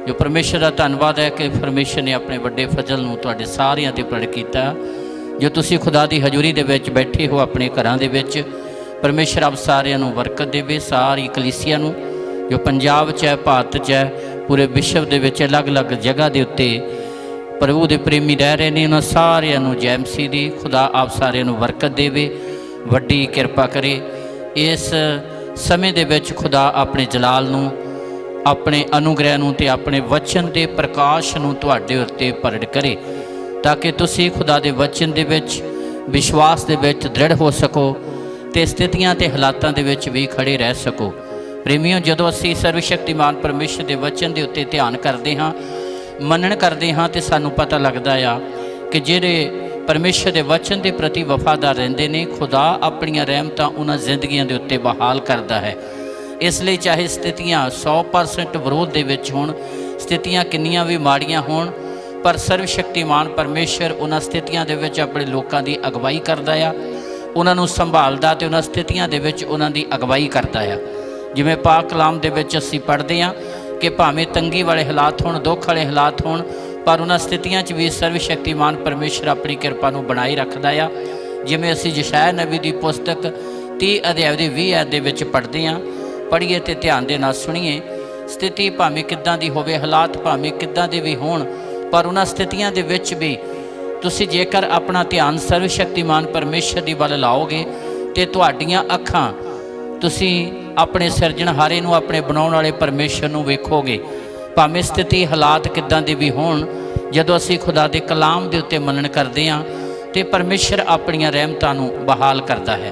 जो परमेश्वर का धन्यवाद है कि परमेश्वर ने अपने वड्डे फजल नूं तुहाडे सारिਆਂ ते प्रगट कीता। जो तुसीं खुदा की हजूरी दे विच बैठे हो अपने घरां दे विच, परमेश्वर आप सारिਆਂ नूं बरकत देवे। सारी कलीसिया नूं जो पंजाब च है, भारत च है, पूरे विश्व दे विच अलग अलग जगह के उत्ते प्रभु के प्रेमी रह रहे हैं, उन्होंने सारिਆਂ नूं जय मसीह दी खुदा आप सारिਆਂ नूं बरकत देवे, वड्डी किरपा करे। इस समय दे विच खुदा अपने जलाल नूं, अपने अनुग्रह नूं ते अपने वचन के प्रकाश नूं तुहाडे उत्ते प्रगट करे, ताकि तुसीं खुदा दे वचन दे विच विश्वास दे विच दृढ़ हो सको ते स्थितियां ते हालातां दे विच भी खड़े रह सको। प्रेमियों, जदों असीं सर्वशक्तिमान परमेश्वर के वचन के उत्ते ध्यान करते हाँ, मनन करते हाँ, तो सानूं पता लगता आ कि जिहड़े परमेश्वर के वचन के प्रति वफादार रहिंदे ने, खुदा अपनियां रहमतां उन्हां जिंदगियां दे उत्ते बहाल करता है। इसलिए चाहे स्थितियां 100% विरोध दे विच होण, स्थितियां किन्नियां भी माड़ियां होण, पर सर्वशक्तिमान परमेश्वर उन्हां स्थितियां दे विच अपने लोकां दी अगवाई करदा आ, उन्हां नूं संभालदा ते उन्हां स्थितियां दे विच उन्हां दी अगवाई करदा आ। जिवें पाक कलाम दे विच असीं पढ़दे हां कि भावें तंगी वाले हालात होण, दुख वाले हालात होण, पर उन्हां स्थितियां च भी सर्वशक्तिमान परमेश्वर अपनी किरपा नूं बनाई रखदा आ। जिवें असीं यशायाह नबी दी पुस्तक 30 अध्याय दी 20 आयत दे विच पढ़दे हां, पढ़िए तो ध्यान दे नाल सुनिए। स्थिति भावें किद्दां दी होवे, हालात भावें किद्दां दे भी होण, पर उन्हां स्थितियां दे विच भी तुसीं जेकर अपना ध्यान सर्वशक्तिमान परमेश्वर दी वल लाओगे तो तुहाडीआं अखां तुसीं अपने सिरजणहारे नूं, अपने बनाउण वाले परमेश्वर नूं वेखोगे। भावें स्थिति हालात किद्दां दे भी होण, जदों असीं खुदा दे कलाम दे उत्ते मनन करदे हां तो परमेश्वर अपणियां रहमतां नूं बहाल करदा है।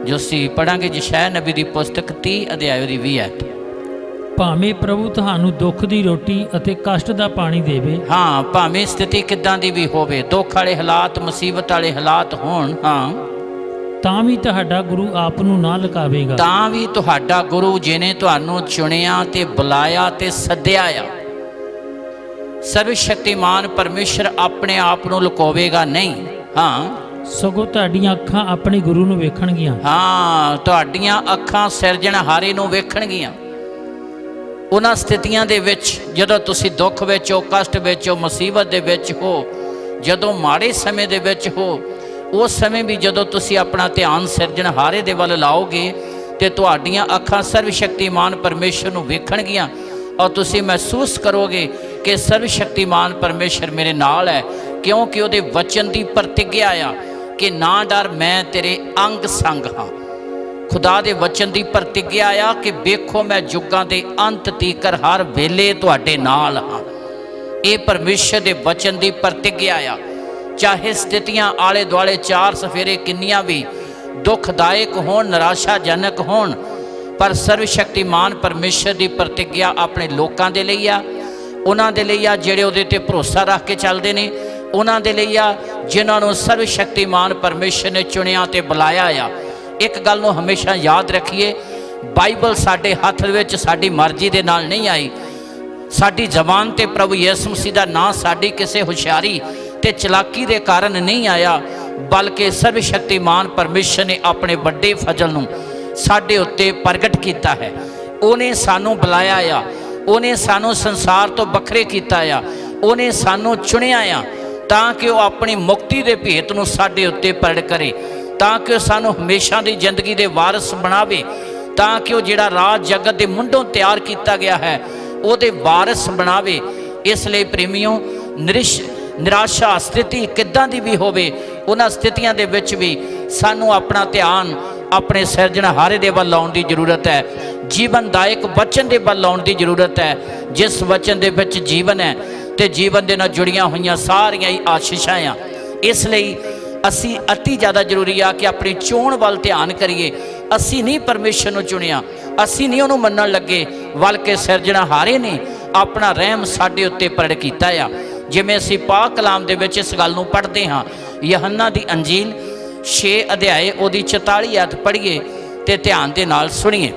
जो असीं पढ़ांगे यशायाह नबी की पुस्तक 30 अध्याय दी 20 आयत। भावें प्रभु तुहानूं दुख दी रोटी अते कष्ट दा पानी देवे। हाँ, भावें स्थिति किद्दां दी भी होवे, दुख वाले हालात, मुसीबत वाले हालात होण, हाँ, तां भी तुहाडा गुरु आप नूं ना लकावेगा। तां भी तुहाडा गुरु जिने तुहानूं चुनिया ते बुलाया ते सद्दिया आ, सर्वशक्तिमान परमेश्वर अपने आप नूं लुकावेगा नहीं। हाँ, सगों तुहाडीआं अखां अपने गुरु नूं वेखणगीआं। हाँ, तुहाडीआं अखां सिरजणहारे नूं वेखणगीआं। उन्हां स्थितियां दे विच जदों तुसीं दुख विच हो, कष्ट विच हो, मुसीबत दे विच हो, जदों माड़े समय दे विच हो, उस समय भी जदों तुसीं अपना ध्यान सिरजणहारे दे वल लाओगे तो तुहाडीआं अखां सर्वशक्तिमान परमेश्वर नूं वेखणगीआं और तुसीं महसूस करोगे कि सर्वशक्तिमान परमेश्वर मेरे नाल है, क्योंकि उहदे वचन की प्रतिज्ञा आ कि ना डर, मैं तेरे अंग संग हाँ। खुदा दे वचन की प्रतिज्ञा आ कि वेखो मैं जुगां दे अंत तीकर हर वेले तुहाडे नाल हाँ। ये परमेश्वर दे वचन की प्रतिज्ञा आ। चाहे स्थितियां आले दुआले चार सफेरे किन्नियां भी दुखदायक होण, निराशाजनक होण, पर सर्वशक्तिमान परमेश्वर की प्रतिज्ञा अपने लोकां दे लई आ, उन्हां दे लई आ जिहड़े उहदे ते भरोसा रख के चलदे ने, उन्हां दे लई आ जिन्हां नूं सर्वशक्तिमान परमेश्वर ने चुनिया ते बुलाया आ। एक गल नूं हमेशा याद रखिए, बाइबल साडे हत्थ विच साडी मर्जी दे नाल नहीं आई। साडी जबान ते प्रभु यीशु मसीह दा नां साडी किसी हुशियारी ते चलाकी दे कारण नहीं आया, बल्कि सर्वशक्तिमान परमेश्वर ने अपने वड्डे फजल नूं साडे उत्ते प्रगट कीता है। उहने सानूं बुलाया आ, उहने सानूं संसार तो बखरे कीता आ, उहने सानूं चुनिया आ तां कि वह अपनी मुक्ति दे भेत नूं साडे उत्ते प्रगट करे, तां कि वह सानूं हमेशा दी जिंदगी दे वारस बनावे, तां कि वह जिहड़ा राज जगत दे मुंडों तैयार किया गया है उहदे वारस बनावे। इसलिए प्रेमियों, निराशा स्थिति किद्दां दी भी होवे, उन्हां स्थितियां दे विच भी सानूं अपना ध्यान अपने सिरजणहारे दे वल लाउण दी जरूरत है। जीवनदायक वचन दे वल लाउण दी जरूरत है, जिस वचन दे विच जीवन है ते जीवन दे नाल जुड़ियां होईयां सारियां ही आशीषां आ। इसलिए असी अति ज़्यादा जरूरी आ कि अपनी चोण वल ध्यान करिए। असी नहीं परमेश्वर नूं चुनिया, असी नहीं उहनूं मन्नण लगे, बल्कि सिरजणहारे ने अपना रहम साडे उत्ते प्रगट कीता आ। जिवें असीं पाक कलाम दे विच इस गल नूं पढ़दे हां, यूहन्ना दी अंजील 6 अध्याय उहदी 44 आयत पढ़िए ते ध्यान दे नाल सुणीए।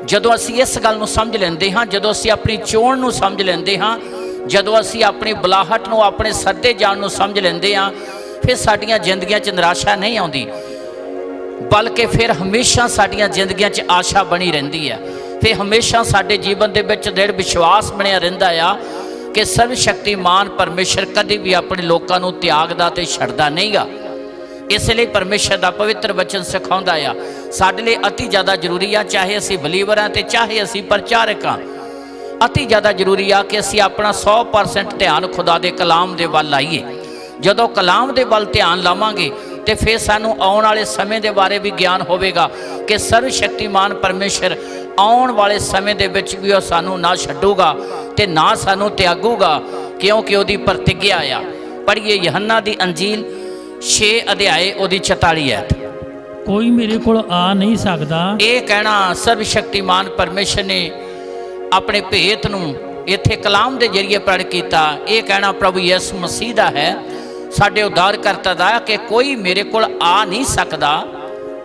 जदों असीं इस गल नूं समझ लैंदे हां, जदों असीं अपनी चोण नूं समझ लैंदे हां, जदों असीं अपनी बुलाहट नूं, अपने सद्दे जाण नूं समझ लैंदे हां, फिर साडीआं जिंदगियां च निराशा नहीं आउंदी, बल्कि फिर हमेशा साडीआं जिंदगियां च आशा बनी रहिंदी है। ਤੇ ਹਮੇਸ਼ਾ ਸਾਡੇ ਜੀਵਨ ਦੇ ਵਿੱਚ ਦ੍ਰਿੜ ਵਿਸ਼ਵਾਸ ਬਣਿਆ ਰਹਿੰਦਾ ਆ ਕਿ ਸਰਵ ਸ਼ਕਤੀਮਾਨ ਪਰਮੇਸ਼ਰ ਕਦੇ ਵੀ ਆਪਣੇ ਲੋਕਾਂ ਨੂੰ ਤਿਆਗਦਾ ਤੇ ਛੱਡਦਾ ਨਹੀਂਗਾ। ਇਸ ਲਈ ਪਰਮੇਸ਼ਰ ਦਾ ਪਵਿੱਤਰ ਵਚਨ ਸਿਖਾਉਂਦਾ ਆ ਸਾਡੇ ਲਈ ਅਤੀ ਜ਼ਿਆਦਾ ਜ਼ਰੂਰੀ ਆ, ਚਾਹੇ ਅਸੀਂ ਬਲੀਵਰ ਹਾਂ ਤੇ ਚਾਹੇ ਅਸੀਂ ਪ੍ਰਚਾਰਕ ਹਾਂ, ਅਤੀ ਜ਼ਿਆਦਾ ਜ਼ਰੂਰੀ ਆ ਕਿ ਅਸੀਂ ਆਪਣਾ 100% ਧਿਆਨ ਖੁਦਾ ਦੇ ਕਲਾਮ ਦੇ ਵੱਲ ਲਾਈਏ। ਜਦੋਂ ਕਲਾਮ ਦੇ ਵੱਲ ਧਿਆਨ ਲਾਵਾਂਗੇ ਤੇ ਫਿਰ ਸਾਨੂੰ ਆਉਣ ਵਾਲੇ ਸਮੇਂ ਦੇ ਬਾਰੇ ਵੀ ਗਿਆਨ ਹੋਵੇਗਾ ਕਿ ਸਰਵ ਸ਼ਕਤੀਮਾਨ ਪਰਮੇਸ਼ਰ ਆਉਣ ਵਾਲੇ ਸਮੇਂ ਦੇ ਵਿੱਚ ਵੀ ਉਹ ਸਾਨੂੰ ਨਾ ਛੱਡੂਗਾ ਤੇ ਨਾ ਸਾਨੂੰ ਤਿਆਗੂਗਾ, ਕਿਉਂਕਿ ਉਹਦੀ ਪ੍ਰਤਿਗਿਆ ਆ। ਪੜ੍ਹੀਏ ਯਹੰਨਾ ਦੀ ਅੰਜੀਲ 6 ਅਧਿਆਏ ਉਹਦੀ 44 ਐਤ। ਕੋਈ ਮੇਰੇ ਕੋਲ ਆ ਨਹੀਂ ਸਕਦਾ। ਇਹ ਕਹਿਣਾ ਸਰਵ ਸ਼ਕਤੀਮਾਨ ਪਰਮੇਸ਼ਰ ਨੇ ਆਪਣੇ ਭੇਤ ਨੂੰ ਇੱਥੇ ਕਲਾਮ ਦੇ ਜਰੀਏ ਪ੍ਰਗਟ ਕੀਤਾ। ਇਹ ਕਹਿਣਾ ਪ੍ਰਭੂ ਯਿਸੂ ਮਸੀਹ ਦਾ ਹੈ, ਸਾਡੇ ਉਦਾਰਕਰਤਾ ਦਾ, ਕਿ ਕੋਈ ਮੇਰੇ ਕੋਲ ਆ ਨਹੀਂ ਸਕਦਾ।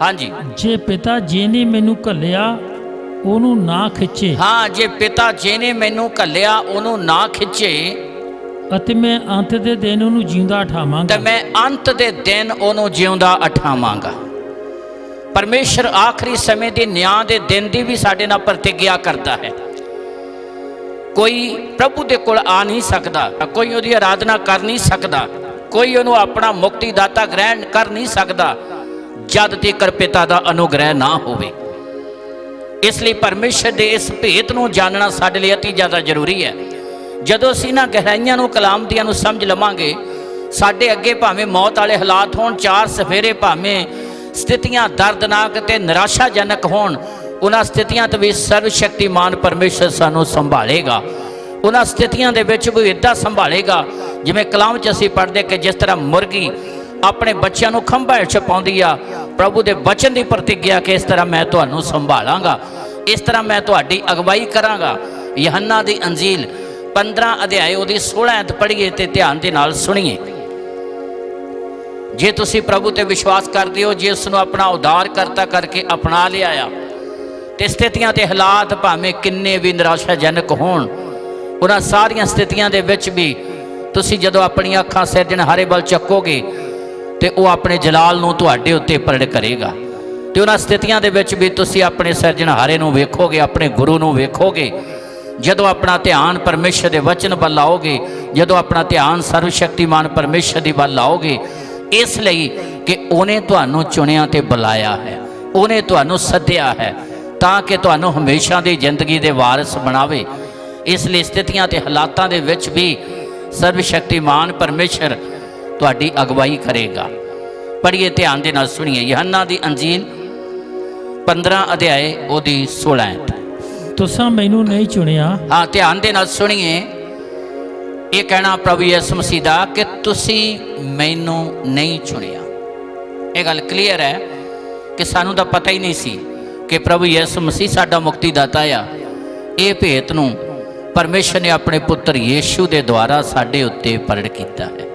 ਹਾਂਜੀ, ਜੇ ਪਿਤਾ ਜੀ ਨੇ ਮੈਨੂੰ ਘੱਲਿਆ ਉਹਨੂੰ ਨਾ ਖਿੱਚੇ। ਹਾਂ, ਜੇ ਪਿਤਾ ਜੀ ਨੇ ਮੈਨੂੰ ਘੱਲਿਆ ਉਹਨੂੰ ਨਾ ਖਿੱਚੇ ਅਤੇ ਮੈਂ ਅੰਤ ਦੇ ਦਿਨ ਉਹਨੂੰ ਜਿਉਂਦਾ ਤੇ ਉਠਾਵਾਂਗਾ। ਮੈਂ ਅੰਤ ਦੇ ਦਿਨ ਉਹਨੂੰ ਜਿਉਂਦਾ ਉਠਾਵਾਂਗਾ। ਪਰਮੇਸ਼ਰ ਆਖਰੀ ਸਮੇਂ ਦੇ ਨਿਆਂ ਦੇ ਦਿਨ ਦੀ ਵੀ ਸਾਡੇ ਨਾਲ ਪ੍ਰਤਿਗਿਆ ਕਰਦਾ ਹੈ। ਕੋਈ ਪ੍ਰਭੂ ਦੇ ਕੋਲ ਆ ਨਹੀਂ ਸਕਦਾ, ਕੋਈ ਉਹਦੀ ਆਰਾਧਨਾ ਕਰ ਨਹੀਂ ਸਕਦਾ, ਕੋਈ ਉਹਨੂੰ ਆਪਣਾ ਮੁਕਤੀ ਦਾਤਾ ਗ੍ਰਹਿਣ ਕਰ ਨਹੀਂ ਸਕਦਾ ਜਦ ਤੱਕ ਪਿਤਾ ਦਾ ਅਨੁਗ੍ਰਹਿ ਨਾ ਹੋਵੇ। ਇਸ ਲਈ ਪਰਮੇਸ਼ਰ ਦੇ ਇਸ ਭੇਤ ਨੂੰ ਜਾਣਨਾ ਸਾਡੇ ਲਈ ਅਤੀ ਜ਼ਿਆਦਾ ਜ਼ਰੂਰੀ ਹੈ। ਜਦੋਂ ਅਸੀਂ ਇਹਨਾਂ ਗਹਿਰਾਈਆਂ ਨੂੰ ਕਲਾਮ ਦੀਆਂ ਨੂੰ ਸਮਝ ਲਵਾਂਗੇ, ਸਾਡੇ ਅੱਗੇ ਭਾਵੇਂ ਮੌਤ ਵਾਲੇ ਹਾਲਾਤ ਹੋਣ, 4 ਸਫੇਰੇ ਭਾਵੇਂ ਸਥਿਤੀਆਂ ਦਰਦਨਾਕ ਤੇ ਨਿਰਾਸ਼ਾਜਨਕ ਹੋਣ, ਉਹਨਾਂ ਸਥਿਤੀਆਂ ਤੋਂ ਵੀ ਸਰਵ ਸ਼ਕਤੀਮਾਨ ਪਰਮੇਸ਼ਰ ਸਾਨੂੰ ਸੰਭਾਲੇਗਾ। ਉਹਨਾਂ ਸਥਿਤੀਆਂ ਦੇ ਵਿੱਚ ਵੀ ਇੱਦਾਂ ਸੰਭਾਲੇਗਾ ਜਿਵੇਂ ਕਲਾਮ 'ਚ ਅਸੀਂ ਪੜ੍ਹਦੇ ਕਿ ਜਿਸ ਤਰ੍ਹਾਂ ਮੁਰਗੀ ਆਪਣੇ ਬੱਚਿਆਂ ਨੂੰ ਖੰਭਾਂ ਹੇਠ ਪਾਉਂਦੀ ਆ, ਪ੍ਰਭੂ ਦੇ ਵਚਨ ਦੀ ਪ੍ਰਤਿਗਿਆ ਕਿ ਇਸ ਤਰ੍ਹਾਂ ਮੈਂ ਤੁਹਾਨੂੰ ਸੰਭਾਲਾਂਗਾ, ਇਸ ਤਰ੍ਹਾਂ ਮੈਂ ਤੁਹਾਡੀ ਅਗਵਾਈ ਕਰਾਂਗਾ। ਯਹੰਨਾ ਦੀ ਅੰਜੀਲ 15 ਅਧਿਆਏ ਉਹਦੀ 16 ਐਤ ਪੜ੍ਹੀਏ ਤੇ ਧਿਆਨ ਦੇ ਨਾਲ ਸੁਣੀਏ। ਜੇ ਤੁਸੀਂ ਪ੍ਰਭੂ ਤੇ ਵਿਸ਼ਵਾਸ ਕਰਦੇ ਹੋ, ਜੇ ਉਸ ਨੂੰ ਆਪਣਾ ਉਦਾਰਕਰਤਾ ਕਰਕੇ ਅਪਣਾ ਲਿਆ ਆ, ਤੇ ਸਥਿਤੀਆਂ ਤੇ ਹਾਲਾਤ ਭਾਵੇਂ ਕਿੰਨੇ ਵੀ ਨਿਰਾਸ਼ਾਜਨਕ ਹੋਣ, ਉਹਨਾਂ ਸਾਰੀਆਂ ਸਥਿਤੀਆਂ ਦੇ ਵਿੱਚ ਵੀ ਤੁਸੀਂ ਜਦੋਂ ਆਪਣੀਆਂ ਅੱਖਾਂ ਸਿਰਜਣਹਾਰੇ ਵੱਲ ਚੱਕੋਗੇ ਤੇ ਉਹ ਆਪਣੇ ਜਲਾਲ ਨੂੰ ਤੁਹਾਡੇ ਉੱਤੇ ਪ੍ਰਗਟ ਕਰੇਗਾ। ਤੇ ਉਹਨਾਂ ਸਥਿਤੀਆਂ ਦੇ ਵਿੱਚ ਵੀ ਤੁਸੀਂ ਆਪਣੇ ਸਿਰਜਣਹਾਰੇ ਨੂੰ ਵੇਖੋਗੇ, ਆਪਣੇ ਗੁਰੂ ਨੂੰ ਵੇਖੋਗੇ। ਜਦੋਂ ਆਪਣਾ ਧਿਆਨ ਪਰਮੇਸ਼ਰ ਦੇ ਵਚਨ ਵੱਲ ਲਾਓਗੇ, ਜਦੋਂ ਆਪਣਾ ਧਿਆਨ ਸਰਵ ਸ਼ਕਤੀਮਾਨ ਪਰਮੇਸ਼ਰ ਦੀ ਵੱਲ ਲਾਓਗੇ, ਇਸ ਲਈ ਕਿ ਉਹਨੇ ਤੁਹਾਨੂੰ ਚੁਣਿਆ ਤੇ ਬੁਲਾਇਆ ਹੈ, ਉਹਨੇ ਤੁਹਾਨੂੰ ਸੱਦਿਆ ਹੈ ਤਾਂ ਕਿ ਤੁਹਾਨੂੰ ਹਮੇਸ਼ਾ ਦੀ ਜ਼ਿੰਦਗੀ ਦੇ ਵਾਰਿਸ ਬਣਾਵੇ। ਇਸ ਲਈ ਸਥਿਤੀਆਂ ਤੇ ਹਾਲਾਤਾਂ ਦੇ ਵਿੱਚ ਵੀ ਸਰਵ ਸ਼ਕਤੀਮਾਨ ਪਰਮੇਸ਼ਰ ਤੁਹਾਡੀ ਅਗਵਾਈ ਕਰੇਗਾ। ਪੜ੍ਹੀਏ, ਧਿਆਨ ਦੇ ਨਾਲ ਸੁਣੀਏ ਯਹੰਨਾ ਦੀ ਅੰਜੀਲ 15 ਅਧਿਆਏ ਉਹਦੀ 16 ਐਤ। ਤੁਸਾਂ ਮੈਨੂੰ ਨਹੀਂ ਚੁਣਿਆ। ਹਾਂ, ਧਿਆਨ ਦੇ ਨਾਲ ਸੁਣੀਏ। ਇਹ ਕਹਿਣਾ ਪ੍ਰਭੂ ਯਿਸੂ ਮਸੀਹ ਦਾ ਕਿ ਤੁਸੀਂ ਮੈਨੂੰ ਨਹੀਂ ਚੁਣਿਆ। ਇਹ ਗੱਲ ਕਲੀਅਰ ਹੈ ਕਿ ਸਾਨੂੰ ਤਾਂ ਪਤਾ ਹੀ ਨਹੀਂ ਸੀ ਕਿ ਪ੍ਰਭੂ ਯਿਸੂ ਮਸੀਹ ਸਾਡਾ ਮੁਕਤੀ ਦਾਤਾ ਆ। ਇਹ ਭੇਤ ਨੂੰ ਪਰਮੇਸ਼ਰ ਨੇ ਆਪਣੇ ਪੁੱਤਰ ਯੀਸ਼ੂ ਦੇ ਦੁਆਰਾ ਸਾਡੇ ਉੱਤੇ ਪ੍ਰਗਟ ਕੀਤਾ ਹੈ।